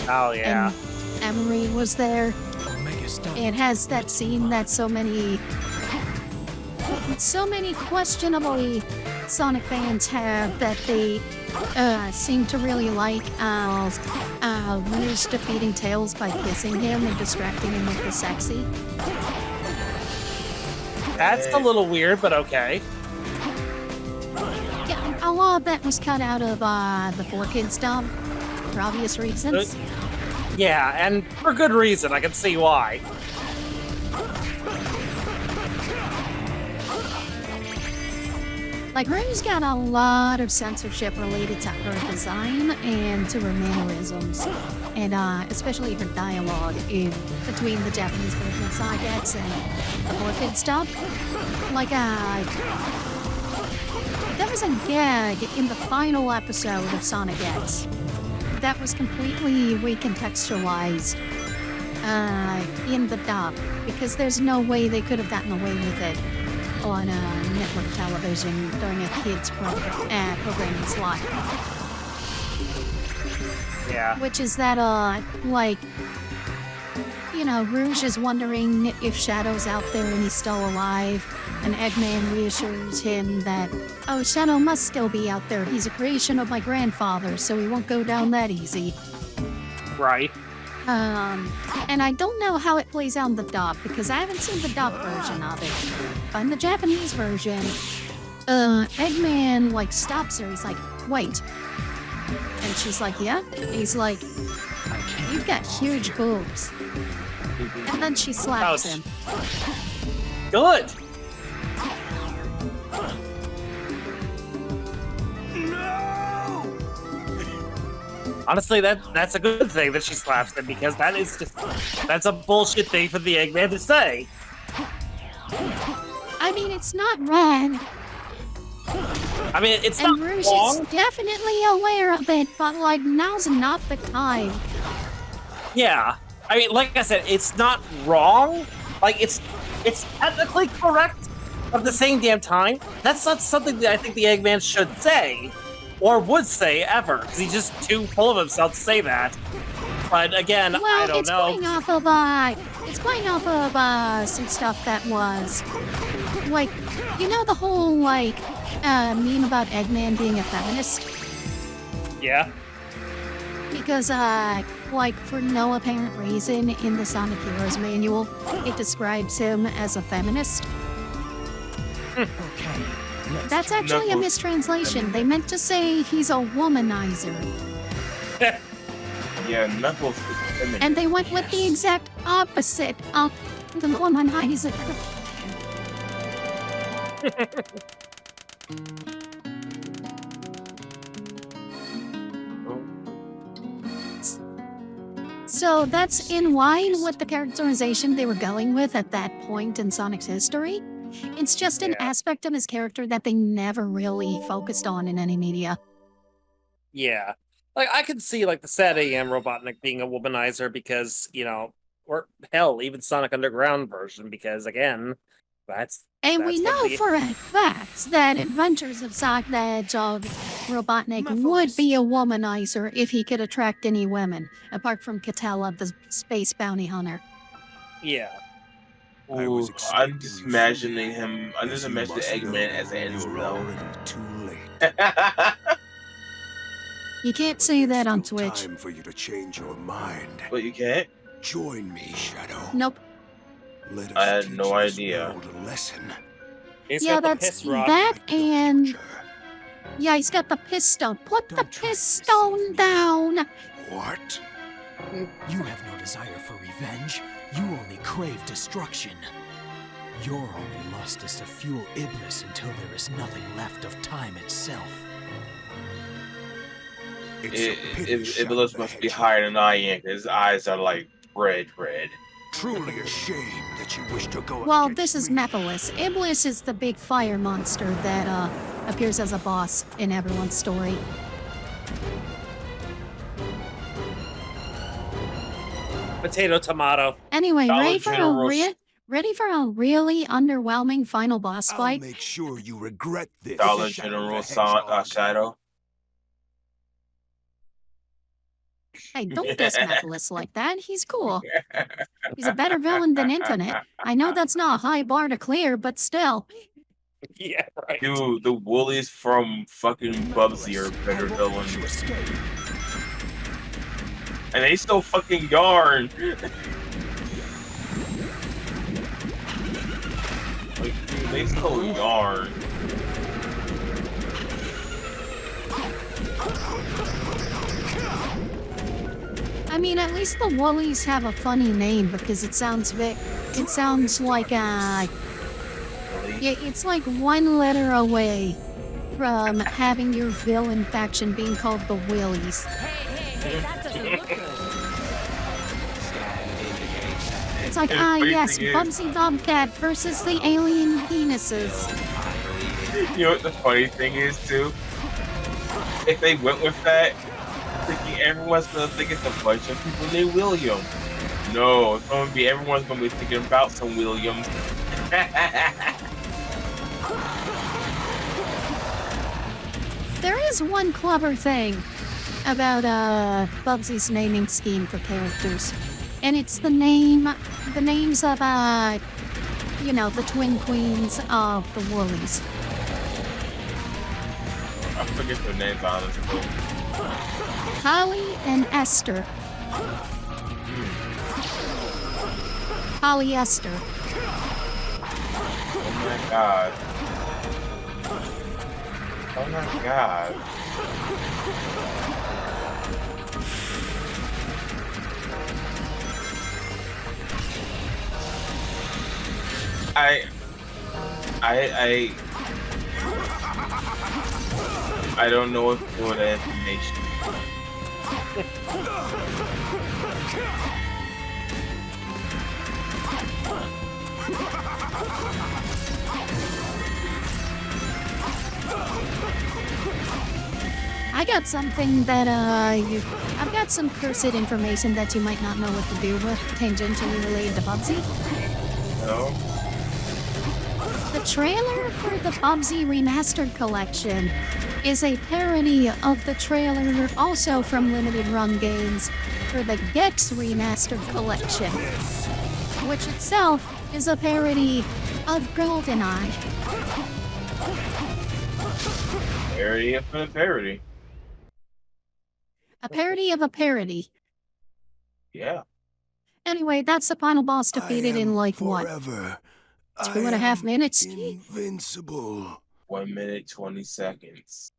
Oh yeah. And Emery was there. It has that scene that so many questionable Sonic fans have that they seem to really like. Rouge defeating Tails by kissing him and distracting him with the sexy. That's a little weird, but okay. Yeah, a lot of that was cut out of the 4Kids dump for obvious reasons. Yeah, and for good reason. I can see why. Like, Rouge got a lot of censorship related to her design and to her mannerisms, and especially her dialogue between the Japanese version of Sonic X and the 4Kids stuff. Like, there was a gag in the final episode of Sonic X that was completely recontextualized in the dub, because there's no way they could have gotten away with it on network television during a kids programming slot. Yeah. Which is that, like, you know, Rouge is wondering if Shadow's out there and he's still alive, and Eggman reassures him that, oh, Shadow must still be out there. He's a creation of my grandfather, so he won't go down that easy. Right. And I don't know how it plays out in the dub, because I haven't seen the dub version of it. But in the Japanese version, Eggman, like, stops her. He's like, wait. And she's like, yeah? He's like, you've got huge boobs. And then she slaps him. Good. Honestly, that's a good thing that she slaps him, because that's a bullshit thing for the Eggman to say. I mean, it's not wrong. I mean, it's and not Rouge wrong. is definitely aware of it, but like now's not the time. Yeah. I mean, like I said, it's not wrong. Like, it's technically correct, but at the same damn time, that's not something that I think the Eggman should say, or would say ever, because he's just too full of himself to say that. But again, Well, I don't know. It's playing off of some stuff that was like, you know, the whole like meme about Eggman being a feminist. Yeah. Because like for no apparent reason in the Sonic Heroes manual, it describes him as a feminist. Okay. That's actually a mistranslation. They meant to say he's a womanizer. Yeah, Knuckles. And they went with the exact opposite of the womanizer. So that's in line with the characterization they were going with at that point in Sonic's history. It's just an aspect of his character that they never really focused on in any media. Yeah. Like, I could see, like, the Sad AM Robotnik being a womanizer because, you know, or hell, even Sonic Underground version, because, again, And we know for a fact that Adventures of Sonic the Hedgehog Robotnik would be a womanizer if he could attract any women, apart from Catella, the space bounty hunter. Yeah. Ooh, I'm just imagining him. I'm just imagining Eggman as Ansel. You can't say that on Twitch. Time for you to change your mind. But you can't? Join me, Shadow. Nope. Let us I had teach no this idea. world a lesson. Yeah, that's that, and yeah, he's got the piss stone. Put the piss stone down. What? You have no desire for revenge. You only crave destruction. Your only lust is to fuel Iblis until there is nothing left of time itself. Iblis must be higher than I am. His eyes are like red. Truly a shame that you wish to go. Well, this is Mephiles. Iblis is the big fire monster that appears as a boss in everyone's story. Potato, tomato. Anyway, Dollar ready for a really underwhelming final boss I'll fight? make sure you regret this. Dollar General Shadow. Hey, don't diss Mephiles like that. He's cool. He's a better villain than Infinite. I know that's not a high bar to clear, but still. Yeah, right. Dude, the Woolies from fucking Bubsy are better villains. And they still fucking yarn. Like, dude, they still yarn. I mean, at least the Woolies have a funny name because it sounds like yeah, it's like one letter away from having your villain faction being called the Willies. Hey, that doesn't look good. It's like, yes, Bubsy Bobcat versus the alien penises. You know what the funny thing is, too? If they went with that, thinking everyone's gonna think it's a bunch of people named William. No, it's gonna be everyone's gonna be thinking about some Williams. There is one clever thing about Bubsy's naming scheme for characters, and it's the names of you know, the twin queens of the Woolies. I forget their names honestly. Holly and Esther. Holly Esther. Oh my god. Oh my god. I don't know what to do with that information. I got something that I've got some cursed information that you might not know what to do with, tangentially related to Bubsy. No? The trailer for the Bubsy Remastered Collection is a parody of the trailer also from Limited Run Games for the Gex Remastered Collection, which itself is a parody of GoldenEye. Parody after parody. A parody of a parody. Yeah. Anyway, that's the final boss defeated in like forever. what? 2.5 minutes? Invincible. 1 minute, 20 seconds.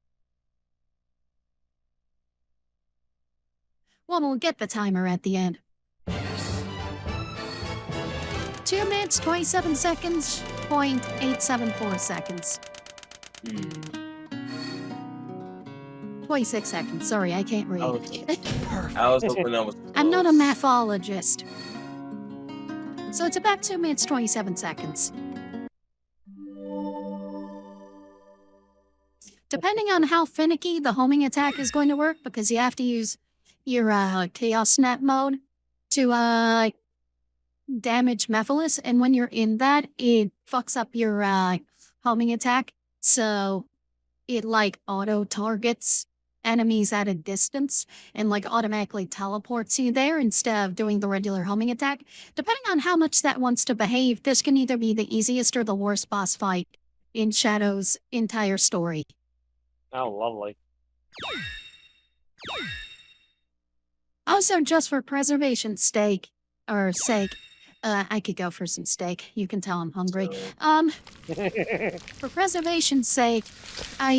Well, we'll get the timer at the end. 2 minutes, 27 seconds, 0.874 seconds. 26 seconds, sorry, I can't read. I was hoping that was close. I'm not a mathologist. So it's about 2 minutes, 27 seconds. Depending on how finicky the homing attack is going to work, because you have to use your Chaos Snap mode to damage Mephiles, and when you're in that, it fucks up your homing attack, so it like auto-targets enemies at a distance and like automatically teleports you there instead of doing the regular homing attack. Depending on how much that wants to behave, this can either be the easiest or the worst boss fight in Shadow's entire story. Oh, lovely. Also, just for preservation's sake, I could go for some steak. You can tell I'm hungry. For preservation's sake, I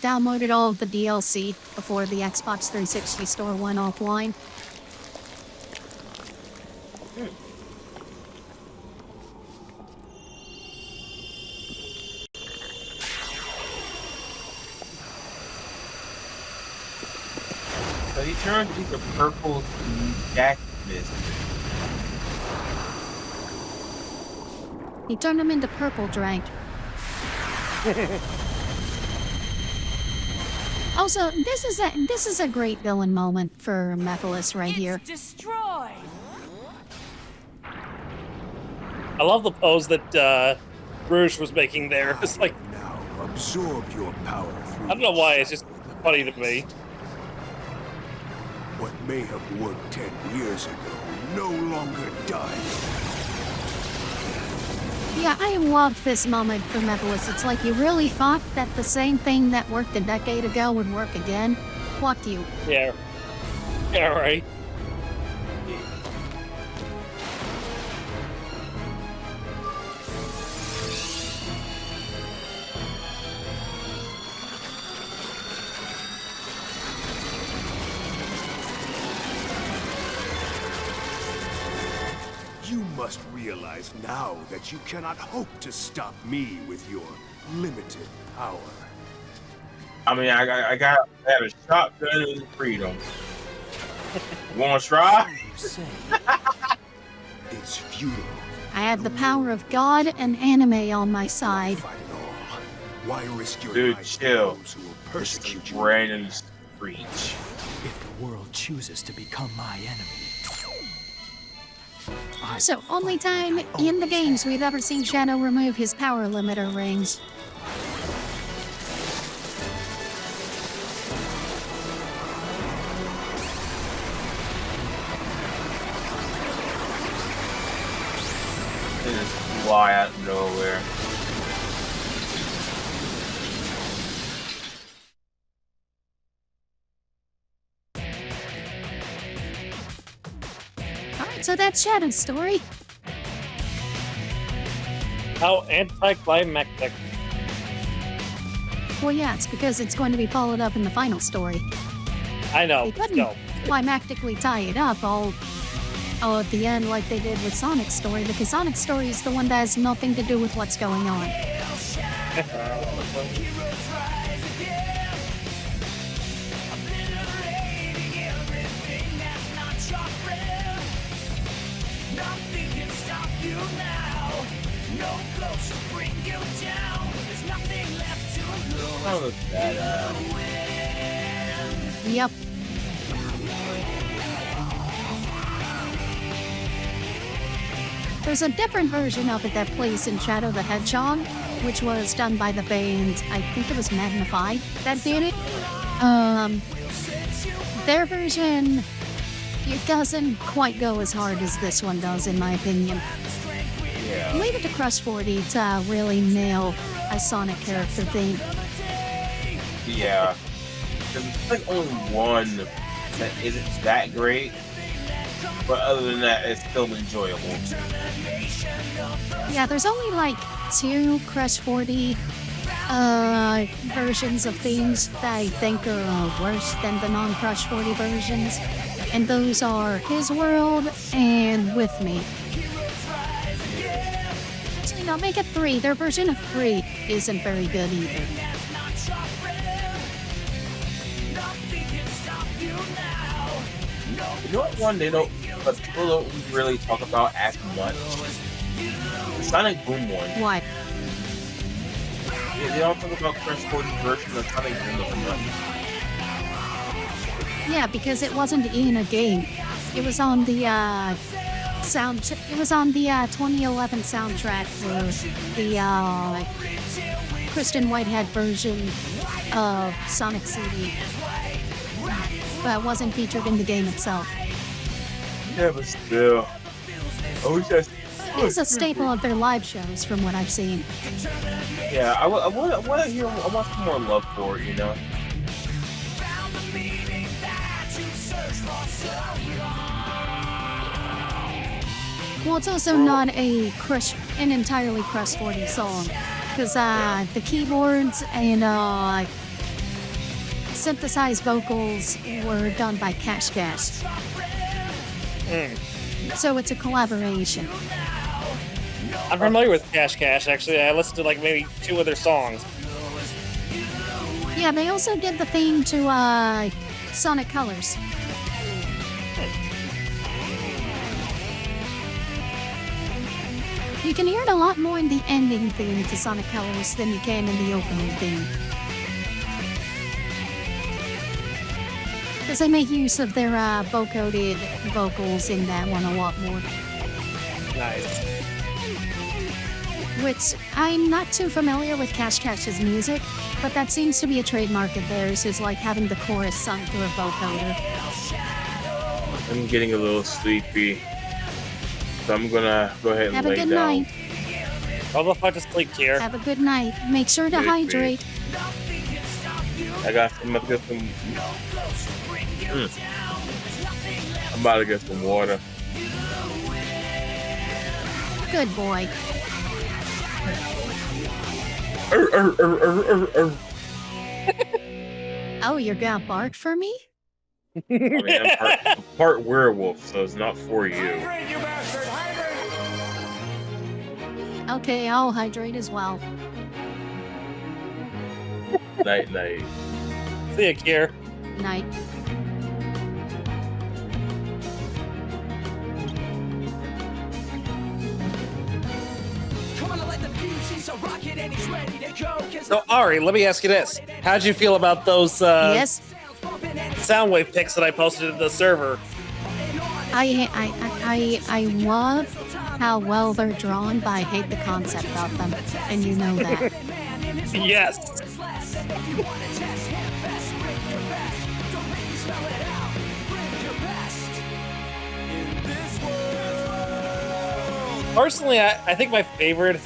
downloaded all of the DLC before the Xbox 360 store went offline. So he turned into purple cactus. He turned him into purple drank. Also, this is a great villain moment for Mephiles right here. Destroyed. I love the pose that Rouge was making there. It's like, Now absorb your power through I don't know why, it's just funny to me. what may have worked 10 years ago no longer does. Yeah, I love this moment for Mephiles. It's like you really thought that the same thing that worked a decade ago would work again. Fuck you. Yeah. Yeah, right. You must realize now that you cannot hope to stop me with your limited power. I mean, I had a shotgun and freedom. Want to try? You say? It's futile. I had the power of God and anime on my side. Fight it all. Why risk your Dude, lives chill. for those who will This persecute is you? random screech. If the world chooses to become my enemy, So, only time in the games we've ever seen Shadow remove his power limiter rings. They just fly out of nowhere. Alright, so that's Shadow's story. How anticlimactic. Well, yeah, it's because it's going to be followed up in the final story. I know. They Let's couldn't go. climactically tie it up all at the end like they did with Sonic's story, because Sonic's story is the one that has nothing to do with what's going on. Oh, that, Yep. There's a different version of it that plays in Shadow the Hedgehog, which was done by the band, I think it was Magnified that did it. Their version, it doesn't quite go as hard as this one does, in my opinion. yeah. Leave it to Crush 40 to really nail a Sonic character theme. Yeah. There's like only one that isn't that great, but other than that, it's still enjoyable. Yeah, there's only like 2 Crush 40 versions of themes that I think are worse than the non-Crush 40 versions. And those are His World and With Me. So, you know, make it 3. Their version of 3 isn't very good either. You know what one they don't, but people don't really talk about as much? The Sonic Boom one. Why? They don't talk about Crush 40 version of Sonic Boom as much. Yeah, because it wasn't in a game. It was on the It was on the 2011 soundtrack for the Kristen Whitehead version of Sonic CD, but it wasn't featured in the game itself. Yeah, but still. I wish I. It's a staple of their live shows, from what I've seen. Yeah, I want to hear. I want some more love for it, you know. Well, it's also not an entirely Crush 40 song, because the keyboards and synthesized vocals were done by Cash Cash. So it's a collaboration. I'm familiar with Cash Cash, actually. I listened to like maybe 2 of their songs. Yeah, they also did the theme to Sonic Colors. You can hear it a lot more in the ending theme to Sonic Colors than you can in the opening theme. Because they make use of their vocoded vocals in that one a lot more. Nice. Which, I'm not too familiar with Cash Cash's music, but that seems to be a trademark of theirs, is like having the chorus sung through a vocoder. I'm getting a little sleepy, so I'm gonna go ahead and Have a lay good down. night. I'll go find to sleep here. Have a good night. Make sure to Good hydrate. I'm about to get some. I'm about to get some water. Good boy. Oh, you're gonna bark for me? I mean, I'm part werewolf, so it's not for you. Okay, I'll hydrate as well. Night, night. See ya, Kier. Night. So, Ari, let me ask you this. How'd you feel about those Yes? Soundwave pics that I posted to the server? I love how well they're drawn, but I hate the concept of them, and you know that. Yes. Personally, I think my favorite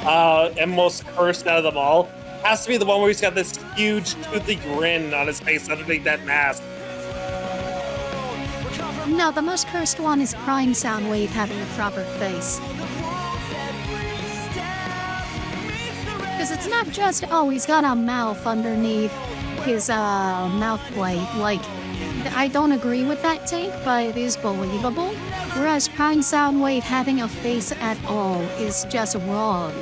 and most cursed out of them all has to be the one where he's got this huge toothy grin on his face underneath that mask. No, the most cursed one is Prime Soundwave having a proper face. Because it's not just, oh, he's got a mouth underneath his mouth plate. Like, I don't agree with that take, but it is believable. Whereas Prime Soundwave having a face at all is just wrong.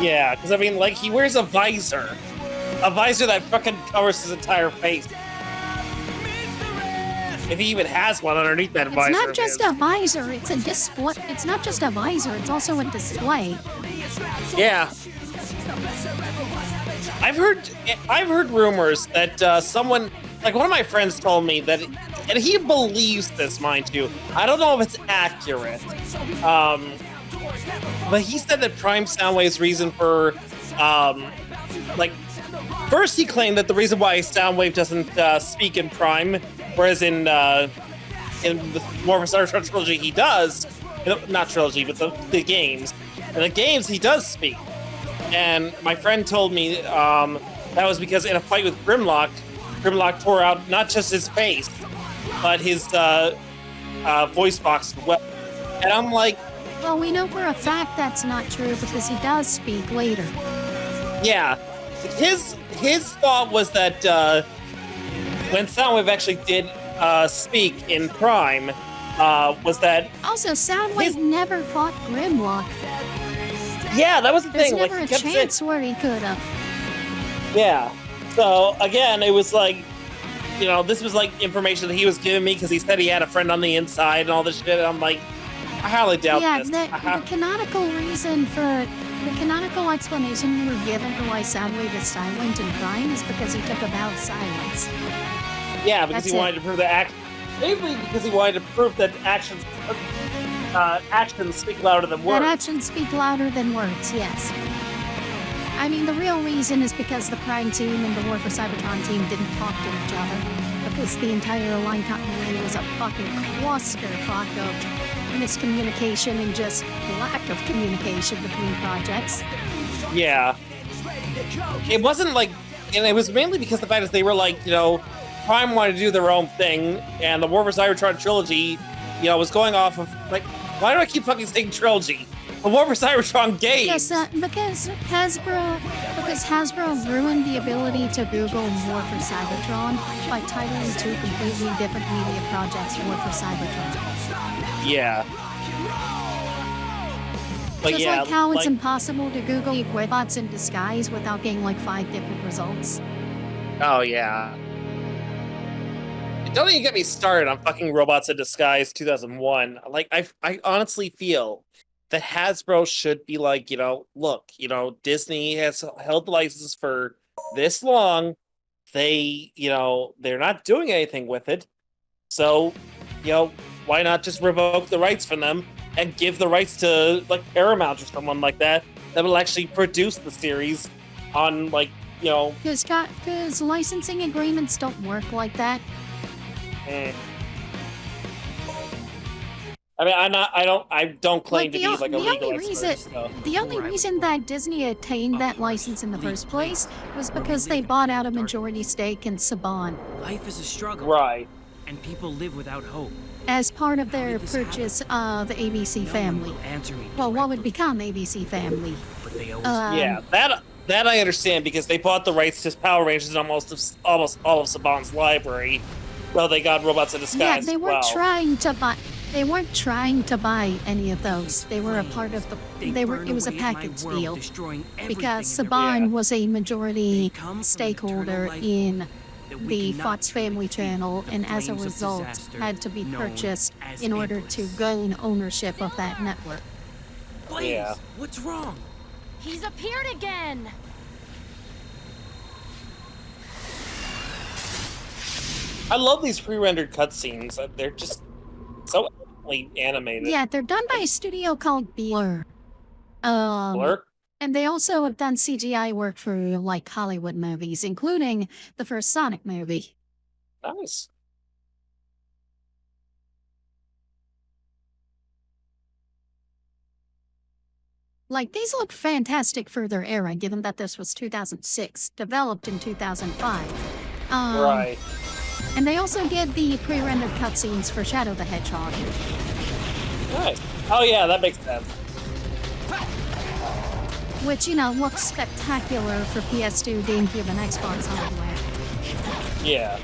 Yeah, because I mean, like, he wears a visor. A visor that fucking covers his entire face. If he even has one underneath that visor. It's not just a visor, it's a display. It's not just a visor, it's also a display. Yeah. I've heard rumors that someone, like one of my friends told me that, and he believes this, mind you. I don't know if it's accurate. But he said that Prime Soundwave's reason for, like, first he claimed that the reason why Soundwave doesn't speak in Prime, whereas in the War for Cybertron trilogy he does, not trilogy, but the games. In the games he does speak. And my friend told me that was because in a fight with Grimlock tore out not just his face, but his voice box as well. And I'm like, well, we know for a fact that's not true because he does speak later. Yeah, his thought was that when Soundwave actually did speak in Prime, was that also Soundwave never fought Grimlock. Yeah, that was the There's thing. Never like, a chance where he could have. Yeah. So again, it was like, you know, this was like information that he was giving me because he said he had a friend on the inside and all this shit. And I'm like, I highly doubt this. Yeah, the canonical reason for the canonical explanation you were given for why Soundwave is silent in Prime is because he took a vow of silence. Yeah, because he wanted to prove that action. Mainly because he wanted to prove that actions speak louder than words. That actions speak louder than words. Yes. I mean, the real reason is because the Prime team and the War for Cybertron team didn't talk to each other. Because the entire Align continuity was a fucking clusterfuck of miscommunication and just lack of communication between projects. Yeah. It wasn't like, and it was mainly because the fact is they were like, you know, Prime wanted to do their own thing, and the War for Cybertron trilogy, you know, was going off of, like, why do I keep fucking saying trilogy? The War for Cybertron games! Because Hasbro ruined the ability to Google War for Cybertron by titling two completely different media projects War for Cybertron. Yeah. But Just yeah, like how it's impossible to Google robots in disguise without getting like 5 different results. Oh yeah. Don't even get me started on fucking Robots in Disguise 2001. Like, I honestly feel that Hasbro should be like, you know, look, you know, Disney has held the license for this long. They, you know, they're not doing anything with it. So, you know, why not just revoke the rights from them and give the rights to, like, Paramount or someone like that will actually produce the series on, like, you know... Because licensing agreements don't work like that. I mean, I don't claim to be like a legal expert. The only reason that Disney attained that license in the first place was because they bought out a majority stake in Saban. Life is a struggle. Right. And people live without hope. As part of their purchase of the ABC family. Well, what would become ABC family? Yeah, that I understand because they bought the rights to Power Rangers and almost all of Saban's library. Well, they got Robots in Disguise. Yeah, they weren't trying to buy. They weren't trying to buy any of those. They were a part of the. It was a package deal because Saban was a majority stakeholder in the Fox Family Channel, and as a result, had to be purchased in order to gain ownership of that network. Yeah. What's wrong? He's appeared again. I love these pre-rendered cutscenes. They're just so animated. Yeah, they're done by a studio called Blur. Blur? And they also have done CGI work for, like, Hollywood movies, including the first Sonic movie. Nice. Like, these look fantastic for their era, given that this was 2006, developed in 2005. Right. And they also get the pre-rendered cutscenes for Shadow the Hedgehog. Nice. Oh yeah, that makes sense. Which, you know, looks spectacular for PS2, GameCube, and Xbox hardware. Yeah.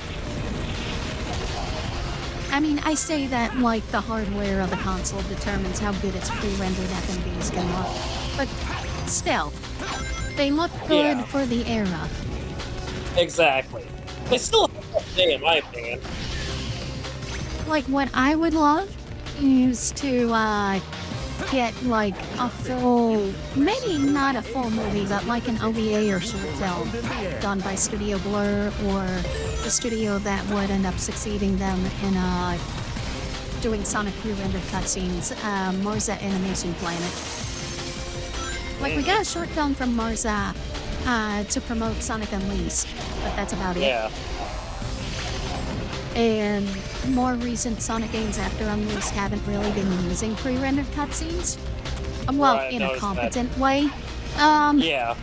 I mean, I say that like the hardware of the console determines how good its pre-rendered FMVs can look. But still, they look good for the era. Exactly. They still have a day, in my opinion. Like, what I would love is to get like a full, maybe not a full movie, but like an OVA or short film done by Studio Blur, or the studio that would end up succeeding them in doing Sonic pre-rendered cutscenes, Marza Animation Planet. Like, we got a short film from Marza to promote Sonic Unleashed, but that's about it. Yeah. And more recent Sonic games after Unleashed haven't really been using pre-rendered cutscenes. Well, Right, in a noticed competent way. Yeah.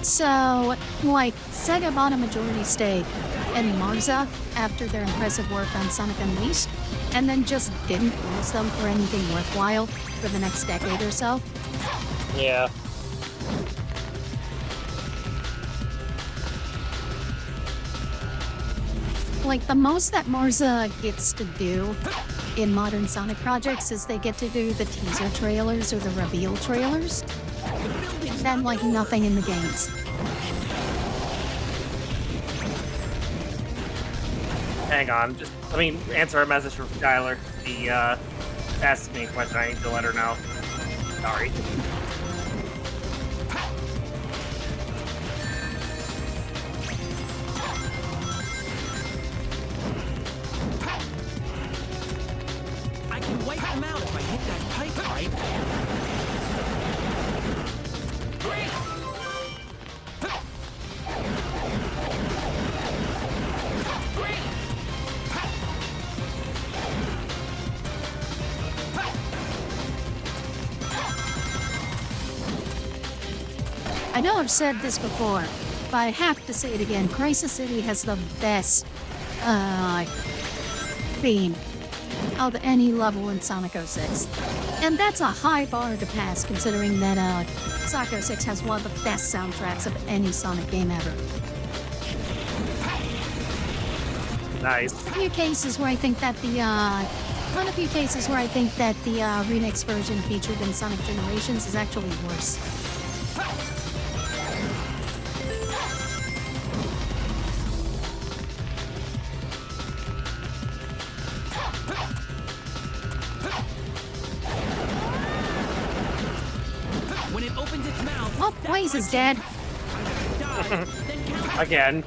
So, like, Sega bought a majority stake in Marza after their impressive work on Sonic Unleashed, and then just didn't use them for anything worthwhile for the next decade or so. Yeah. Like, the most that Marza gets to do in modern Sonic projects is they get to do the teaser trailers or the reveal trailers. Then, like, nothing in the games. Hang on, just let me answer a message from Skylar. He asked me a question. I need to let her know. Sorry. I can wipe them out if I hit that pipe right. I know I've said this before, but I have to say it again. Crisis City has the best theme of any level in Sonic 06. And that's a high bar to pass, considering that Sonic 06 has one of the best soundtracks of any Sonic game ever. Nice. A few cases where I think that the remix version featured in Sonic Generations is actually worse. When it opens its mouth, Oh, Blaze is dead. Again.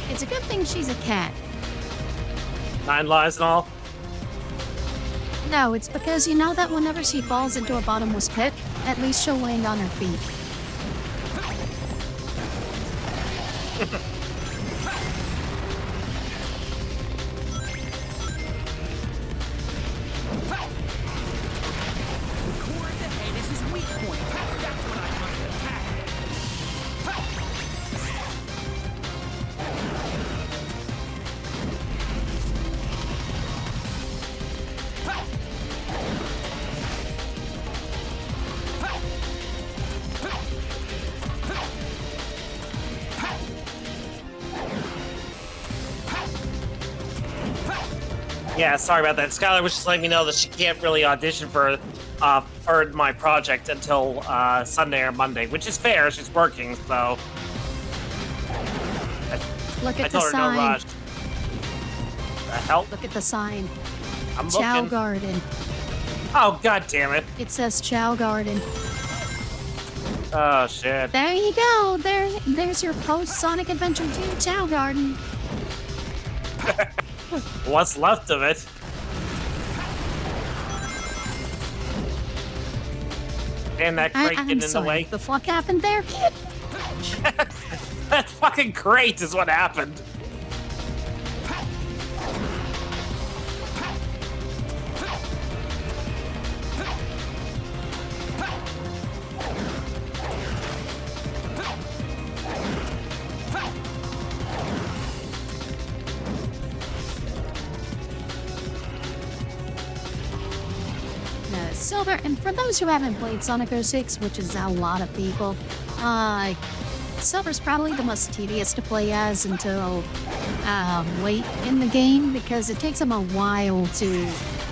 It's a good thing she's a cat. 9 lives and all. No, it's because you know that whenever she falls into a bottomless pit, at least she'll land on her feet. Yeah, sorry about that. Skylar was just letting me know that she can't really audition for my project until Sunday or Monday, which is fair. She's working, so. Look at I the told her sign. no rush. The hell? Look at the sign. I'm Chow looking. Garden. Oh, god damn it. It says Chow Garden. Oh shit. There you go. There's your post-Sonic Adventure 2 Chow Garden. What's left of it? And that crate I'm getting in the sorry, way. the fuck happened there? That fucking crate is what happened. Silver, and for those who haven't played Sonic 06, which is a lot of people, Silver's probably the most tedious to play as until late in the game, because it takes him a while to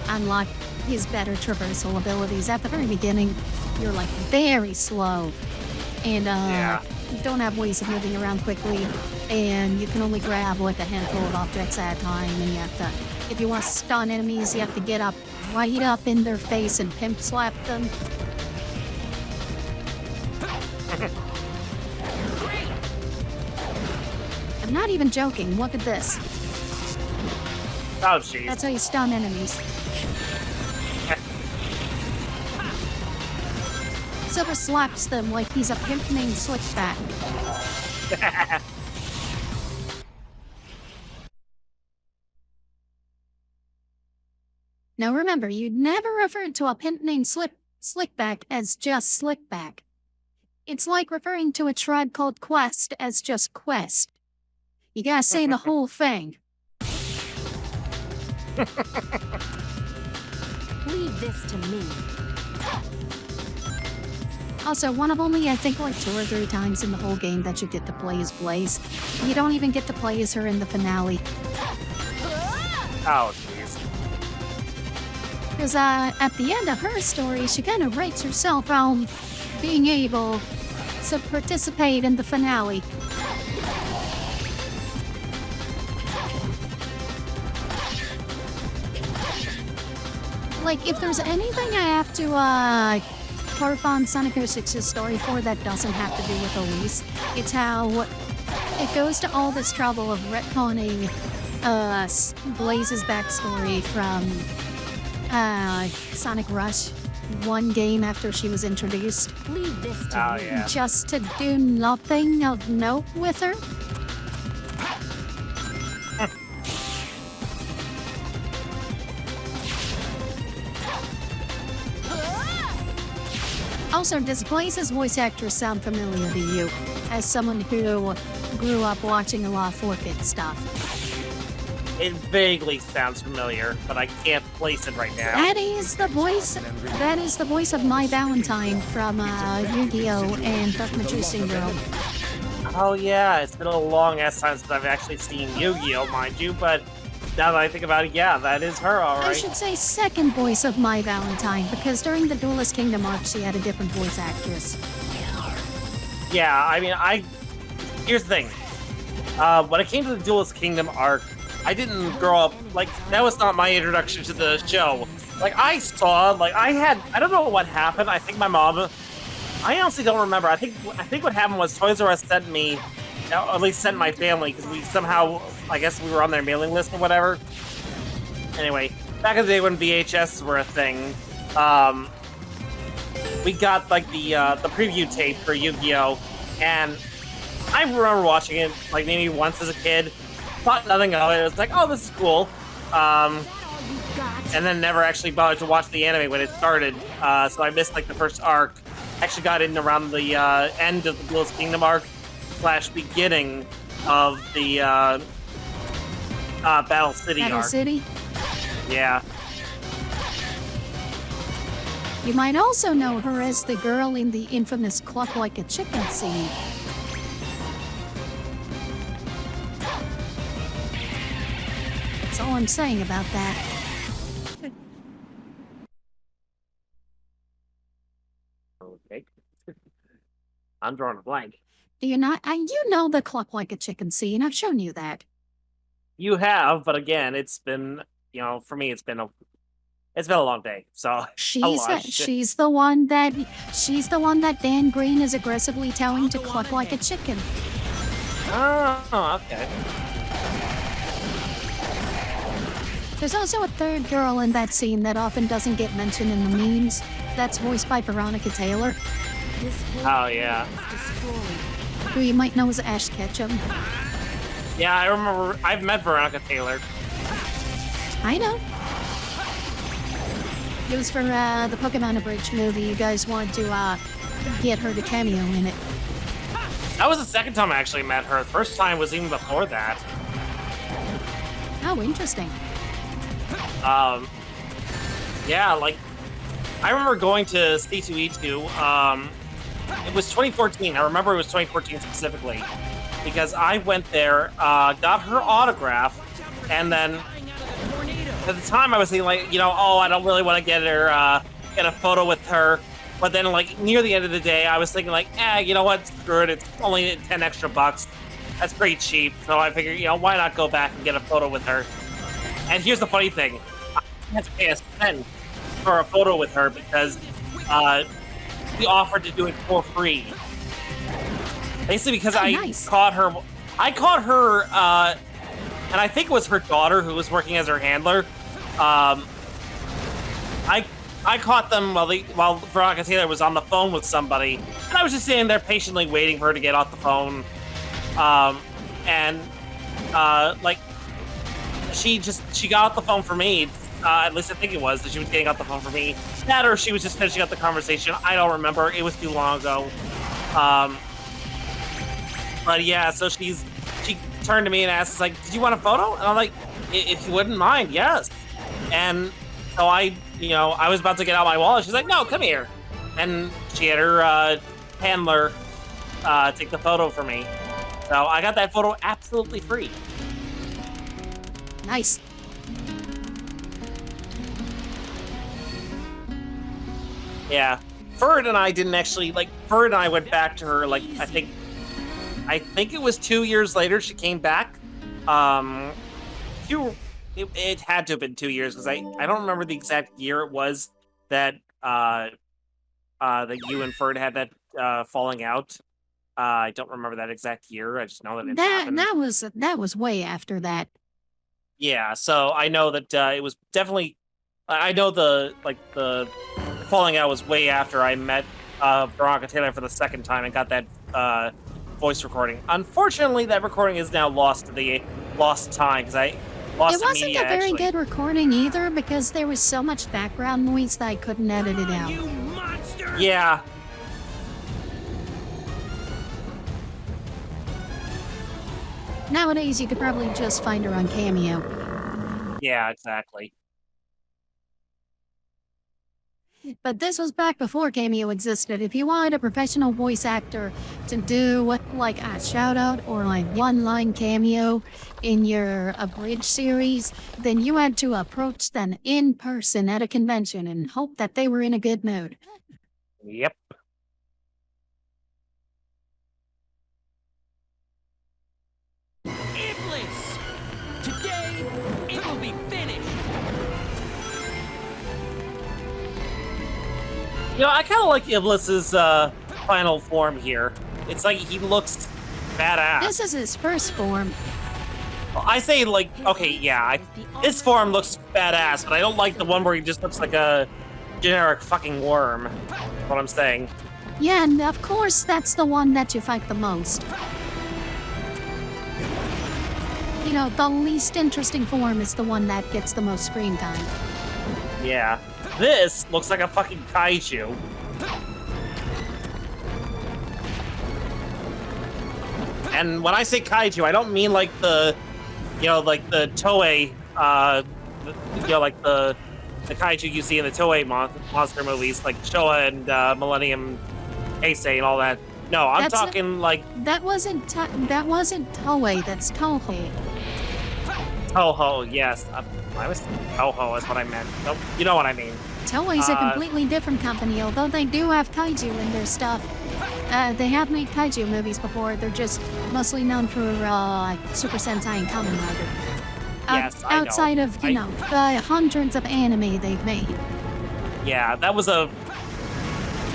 unlock his better traversal abilities. At the very beginning, you're like very slow, and you don't have ways of moving around quickly, and you can only grab like a handful of objects at a time, and you have to, if you want to stun enemies, you have to get up right up in their face and pimp slap them. I'm not even joking. Look at this. Oh, jeez. That's how you stun enemies. Silver slaps them like he's a pimp named Slickback. Now remember, you'd never refer to a pimp named Slickback as just Slickback. It's like referring to a tribe called Quest as just Quest. You gotta say the whole thing. Leave this to me. Also, one of only, I think, like 2 or 3 times in the whole game that you get to play as Blaze. You don't even get to play as her in the finale. Oh, jeez. Because at the end of her story, she kind of rates herself on being able to participate in the finale. Like, if there's anything I have to harp on Sonic 06's story for that doesn't have to do with Elise, it's how it goes to all this trouble of retconning Blaze's backstory from Sonic Rush, one game after she was introduced. Leave this to me. Yeah. Just to do nothing of note with her. Also, does Blaze's voice actress sound familiar to you, as someone who grew up watching a lot of 4-Kid stuff? It vaguely sounds familiar, but I can't place it right now. That is the voice. That is the voice of My Valentine from Yu-Gi-Oh! And Dark Girl. Oh yeah, it's been a long ass time since I've actually seen Yu-Gi-Oh, mind you, but now that I think about it, yeah, that is her, I alright. should say second voice of My Valentine, because during the Duelist Kingdom arc, she had a different voice actress. Yeah, I mean, here's the thing. When it came to the Duelist Kingdom arc, I didn't grow up, like, that was not my introduction to the show. Like, I don't know what happened. I think my mom, I honestly don't remember. I think what happened was Toys R Us sent me, or at least sent my family, because we somehow, I guess we were on their mailing list or whatever. Anyway, back in the day when VHS were a thing, we got, like, the preview tape for Yu-Gi-Oh! And I remember watching it, like, maybe once as a kid. Thought nothing of it. It was like, oh, this is cool. And then never actually bothered to watch the anime when it started. So I missed like the first arc. Actually got in around the end of the Duelist Kingdom arc / beginning of the Battle City Battle arc. City? Yeah. You might also know her as the girl in the infamous Cluck Like a Chicken scene. That's all I'm saying about that. Okay. I'm drawing a blank. Do you not? You know the Cluck Like a Chicken scene. I've shown you that. You have, but again, it's been, for me, it's been It's been a long day, so a lot of shit. She's the one that Dan Green is aggressively telling to cluck like a chicken. Oh, okay. There's also a third girl in that scene that often doesn't get mentioned in the memes. That's voiced by Veronica Taylor, Oh yeah. who you might know as Ash Ketchum. Yeah, I remember. I've met Veronica Taylor. I know. It was for the Pokemon Abridged movie. You guys wanted to get her to cameo in it. That was the second time I actually met her. The first time was even before that. Oh, interesting. Yeah, like, I remember going to C2E2. It was 2014. I remember it was 2014 specifically. Because I went there, got her autograph, and then at the time I was thinking, like, oh, I don't really want to get a photo with her. But then, like, near the end of the day, I was thinking, like, you know what? Screw it. It's only 10 extra bucks. That's pretty cheap. So I figured, why not go back and get a photo with her? And here's the funny thing. I had to pay a cent for a photo with her because he offered to do it for free. Basically because nice. caught her, and I think it was her daughter who was working as her handler. I caught them while Veronica Taylor was on the phone with somebody, and I was just sitting there patiently waiting for her to get off the phone. Like, she got off the phone for me. At least I think it was that she was getting off the phone for me. That or she was just finishing up the conversation. I don't remember. It was too long ago. But yeah, so she turned to me and asked, like, "Did you want a photo?" And I'm like, "If you wouldn't mind, yes." And so I was about to get out my wallet. She's like, "No, come here." And she had her handler take the photo for me. So I got that photo absolutely free. Nice. Yeah. Ferd and I didn't actually, Ferd and I went back to her, I think it was 2 years later she came back. It had to have been 2 years because I don't remember the exact year it was that that you and Ferd had that falling out. I don't remember that exact year. I just know that it happened. That was way after that. Yeah, so I know that it was definitely. I know the falling out was way after I met Veronica Taylor for the second time and got that voice recording. Unfortunately, that recording is now lost time because I lost It wasn't media, a very actually. good recording either because there was so much background noise that I couldn't edit it out. Yeah. Nowadays, you could probably just find her on Cameo. Yeah, exactly. But this was back before Cameo existed. If you wanted a professional voice actor to do like a shout out or like one-line cameo in your Abridged series, then you had to approach them in person at a convention and hope that they were in a good mood. Yep. Iblis! Today, it will be finished! I kind of like Iblis's final form here. It's like he looks badass. This is his first form. I say, okay, yeah, his form looks badass, but I don't like the one where he just looks like a generic fucking worm. That's what I'm saying. Yeah, and of course, that's the one that you fight the most. The least interesting form is the one that gets the most screen time. Yeah. This looks like a fucking kaiju. And when I say kaiju, I don't mean like the Toei, the kaiju you see in the Toei monster movies, like Showa and Millennium Heisei and all that. No, I'm talking like... That wasn't Toei, that's Toho. Toho, yes. I was Toho is what I meant. Nope, you know what I mean. Toei's a completely different company, although they do have kaiju in their stuff. They have made kaiju movies before. They're just mostly known for Super Sentai and Kamen Rider. Yes, I know. Outside of, the hundreds of anime they've made. Yeah, that was a...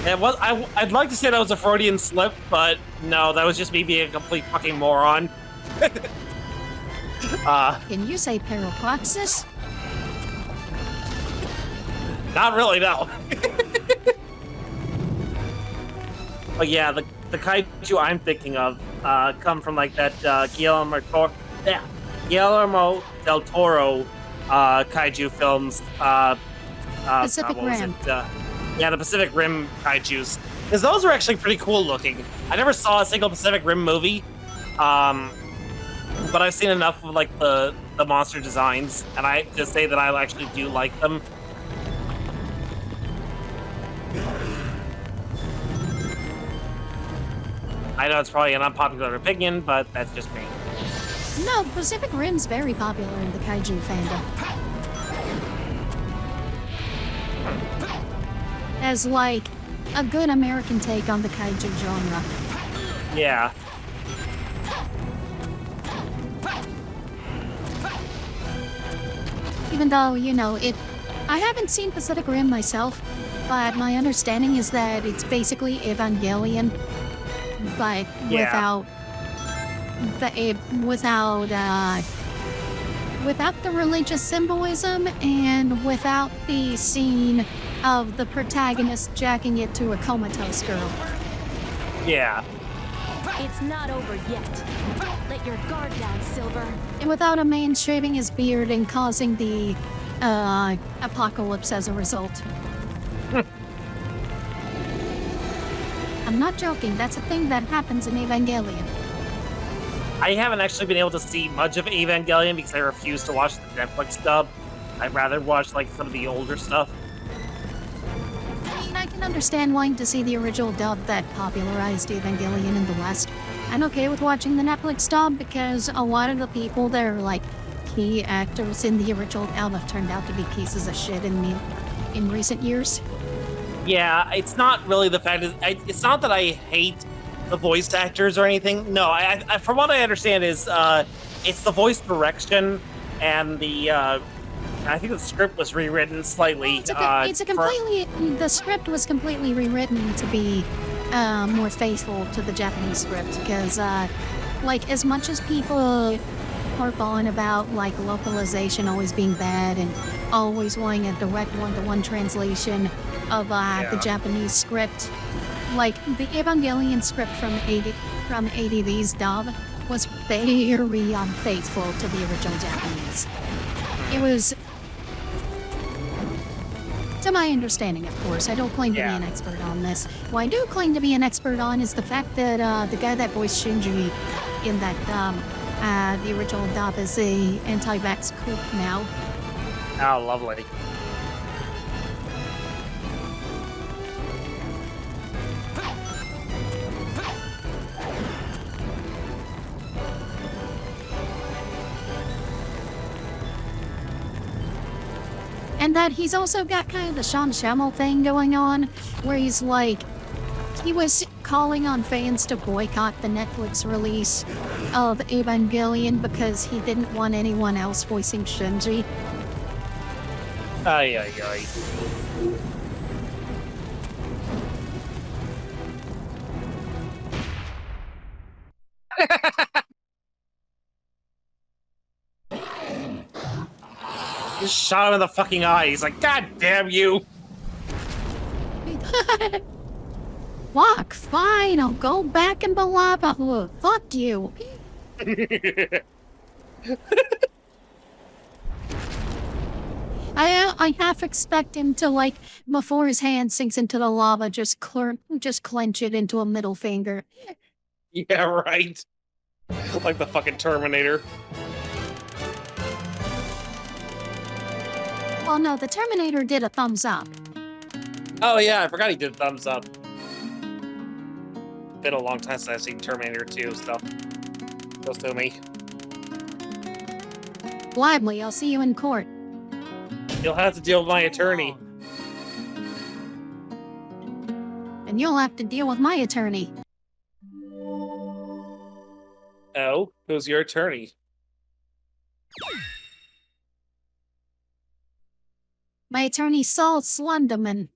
I'd like to say that was a Freudian slip, but no, that was just me being a complete fucking moron. Can you say parapraxis? Not really, no. But yeah, the kaiju I'm thinking of come from like that Guillermo del Toro kaiju films. Pacific Rim. Yeah, the Pacific Rim kaijus. Because those are actually pretty cool looking. I never saw a single Pacific Rim movie, but I've seen enough of like the monster designs, and I to say that I actually do like them. I know it's probably an unpopular opinion, but that's just me. No, Pacific Rim's very popular in the kaiju fandom. As like a good American take on the kaiju genre. Yeah. Even though, I haven't seen Pacific Rim myself, but my understanding is that it's basically Evangelion, but Yeah. without the religious symbolism and without the scene of the protagonist jacking it to a comatose girl. Yeah. It's not over yet. Don't let your guard down, Silver. And without a man shaving his beard and causing the apocalypse as a result. I'm not joking, that's a thing that happens in Evangelion. I haven't actually been able to see much of Evangelion because I refuse to watch the Netflix dub. I'd rather watch like some of the older stuff. I mean, I can understand wanting to see the original dub that popularized Evangelion in the West. I'm okay with watching the Netflix dub because a lot of the people that are like key actors in the original dub have turned out to be pieces of shit in recent years. Yeah, it's not really the fact it's not that I hate the voice actors or anything. No, I from what I understand is it's the voice direction and the I think the script was rewritten slightly. The script was completely rewritten to be more faithful to the Japanese script because like as much as people harp on about like localization always being bad and always wanting a direct one-to-one translation of the Japanese script, like the Evangelion script from ADV's dub was very unfaithful to the original Japanese. It was, to my understanding, of course, I don't claim to be an expert on this. What I do claim to be an expert on is the fact that the guy that voiced Shinji in that the original dub is a anti-vax kook now. Oh, lovely. And that he's also got kind of the Sean Schimmel thing going on, where he's like, he was calling on fans to boycott the Netflix release of Evangelion because he didn't want anyone else voicing Shinji. Ay, ay, ay. Just shot him in the fucking eye. He's like, God damn you! Fuck, fine, I'll go back in the lava. Fuck you. I half expect him to, like, before his hand sinks into the lava, just clench it into a middle finger. Yeah, right. Like the fucking Terminator. Well, no, the Terminator did a thumbs up. Oh yeah, I forgot he did thumbs up. Been a long time since I've seen Terminator 2, so go sue me. Gladly, I'll see you in court. You'll have to deal with my attorney. And you'll have to deal with my attorney. Oh, who's your attorney? My attorney, Saul Slunderman.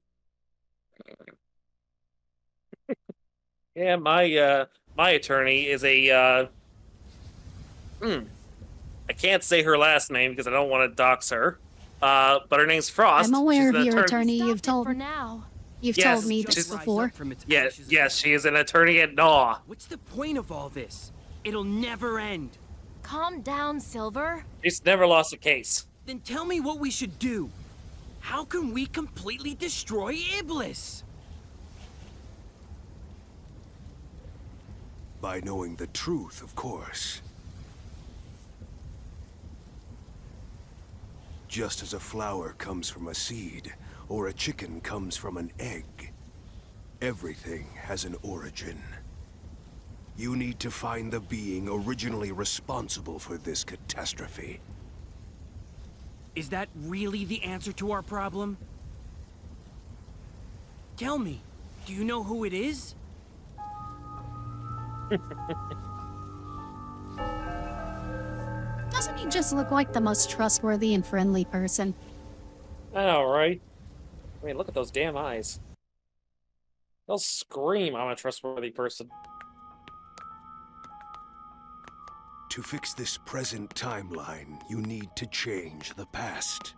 Yeah, my attorney is a I can't say her last name because I don't want to dox her. But her name's Frost. I'm aware She's of an your attorney. You've Stop it told for now. You've Yes, told me just this rise before. Yes, she is an attorney at law. What's the point of all this? It'll never end. Calm down, Silver. She's never lost a case. Then tell me what we should do. How can we completely destroy Iblis? By knowing the truth, of course. Just as a flower comes from a seed, or a chicken comes from an egg, everything has an origin. You need to find the being originally responsible for this catastrophe. Is that really the answer to our problem? Tell me, do you know who it is? Doesn't he just look like the most trustworthy and friendly person? I know, right? I mean, look at those damn eyes. They'll scream, I'm a trustworthy person. To fix this present timeline, you need to change the past.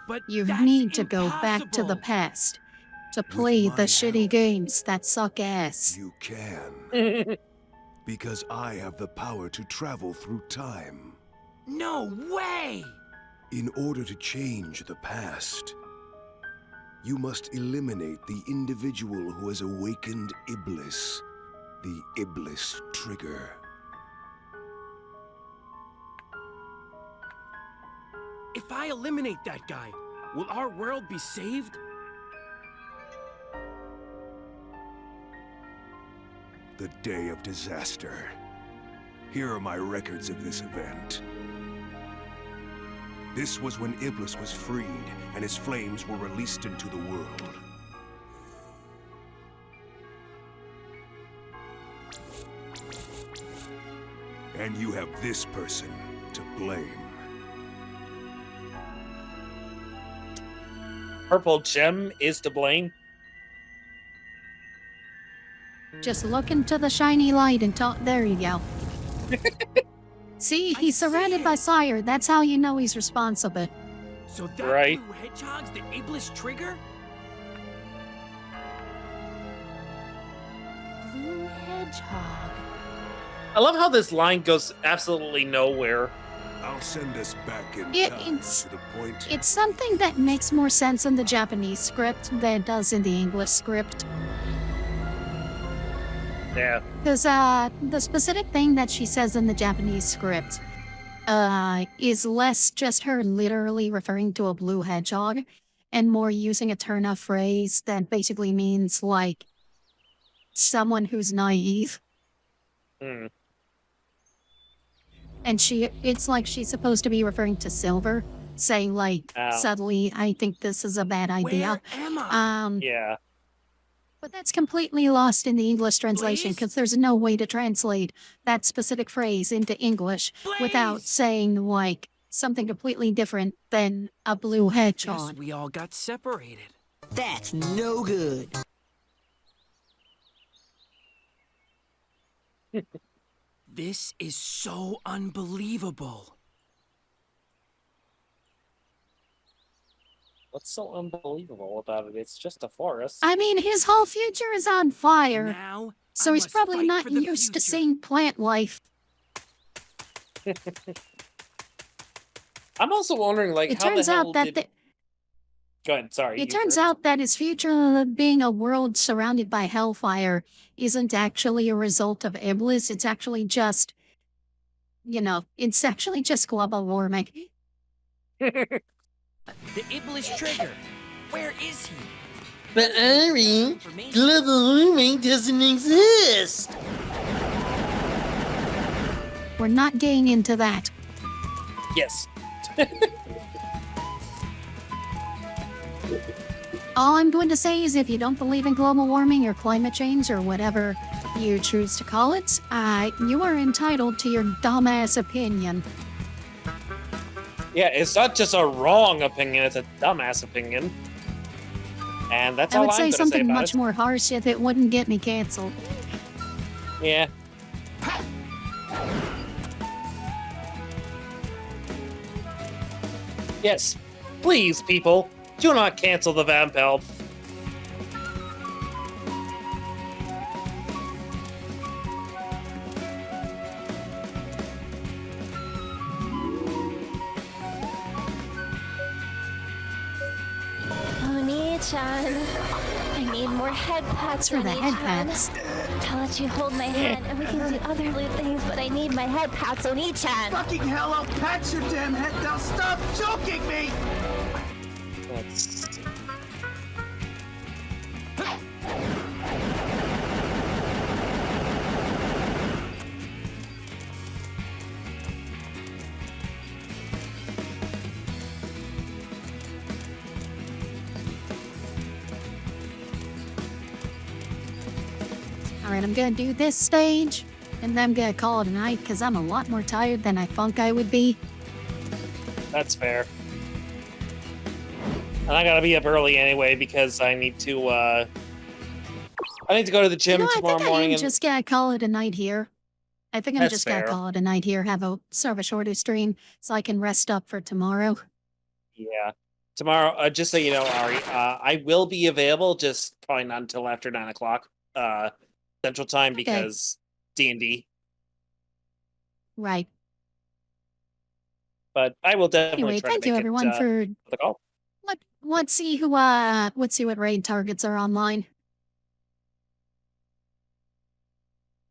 But You that's need to go back to the impossible. past to play my the shitty help. games that suck ass. You can. Because I have the power to travel through time. No way! In order to change the past, you must eliminate the individual who has awakened Iblis, the Iblis trigger. If I eliminate that guy, will our world be saved? The day of disaster. Here are my records of this event. This was when Iblis was freed and his flames were released into the world. And you have this person to blame. Purple Gem is to blame. Just look into the shiny light and talk. There you go. See, he's surrounded by Sire. That's how you know he's responsible. So that Right. blue hedgehog's the Iblis trigger? Blue Hedgehog. I love how this line goes absolutely nowhere. I'll send us back in It- time it's- to the point. It's something that makes more sense in the Japanese script than it does in the English script. Yeah. Because the specific thing that she says in the Japanese script is less just her literally referring to a blue hedgehog and more using a turn-off phrase that basically means, like, someone who's naive. Hmm. And it's like she's supposed to be referring to Silver, saying, like, Ow. suddenly, I think this is a bad idea. Where am I? Yeah. But that's completely lost in the English translation Blaze? because there's no way to translate that specific phrase into English without Blaze? saying, like, something completely different than a blue Guess hedgehog. we all got separated. That's no good. This is so unbelievable. What's so unbelievable about it? It's just a forest. I mean, his whole future is on fire, Now, so I he's must probably fight not for the used to future. seeing plant life. I'm also wondering, like, It how turns the hell out that did... Go ahead, sorry. It you turns first. out that his future being a world surrounded by hellfire isn't actually a result of Iblis. It's actually just, it's actually just global warming. The Iblis trigger. Where is he? But Ari, Information. global warming doesn't exist. We're not getting into that. Yes. All I'm going to say is if you don't believe in global warming or climate change or whatever you choose to call it, you are entitled to your dumbass opinion. Yeah, it's not just a wrong opinion, it's a dumbass opinion. And that's I all would I'm say gonna say something about much it. more harsh if it wouldn't get me canceled. Yeah. Yes, please, people, do not cancel the Vamp Elf. Oni-chan, I need more head pats. That's for the head Oni-chan. pats. I'll let you hold my hand and we can do other little things, but I need my head pats, Oni-chan. Fucking hell, I'll pat your damn head now. Stop choking me! That's... Alright, I'm gonna do this stage, and then I'm gonna call it a night because I'm a lot more tired than I thought I would be. That's fair. And I gotta be up early anyway because I need to go to the gym I tomorrow think morning. I am just gonna call it a night here. I think I'm That's just fair. gonna call it a night here, have a sort of a shorter stream so I can rest up for tomorrow. Yeah. Tomorrow, just so you know, Ari, I will be available, just probably not until after 9 o'clock Central Time because D&D. Right. But I will definitely Anyway, try to thank make you everyone it, for the call. let's see what raid targets are online.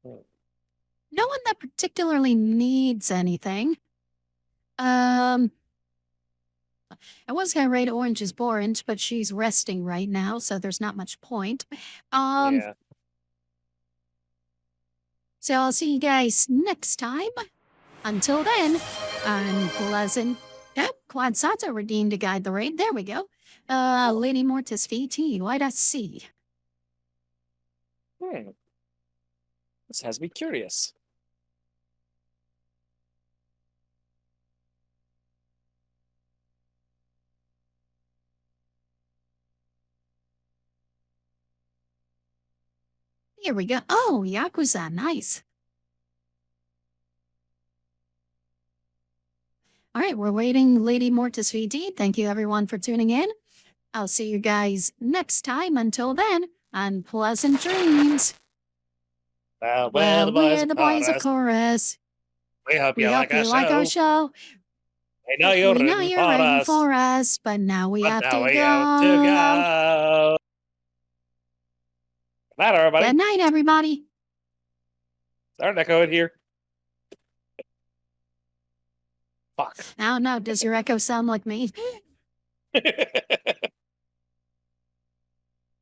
No one that particularly needs anything. I was gonna raid Orange's Orange, but she's resting right now, so there's not much point. Yeah. So I'll see you guys next time. Until then, I'm pleasant. Yep, Quad Sato redeemed to guide the raid. There we go. Lady Mortis VT, why'd I see? This has me curious. Here we go. Oh, Yakuza, nice. All right, we're waiting, Lady Mortis VT. Thank you everyone for tuning in. I'll see you guys next time. Until then, unpleasant dreams. Well, Well, we're the boys chorus. of chorus. We hope We you hope like you like our show. I know you're We know rooting you're for ready us. for us, but now we But have now to we go. have to go. Good night, everybody. Good night, everybody. Starting to echo in here. Fuck. I don't know. Does your echo sound like me?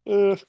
Ugh.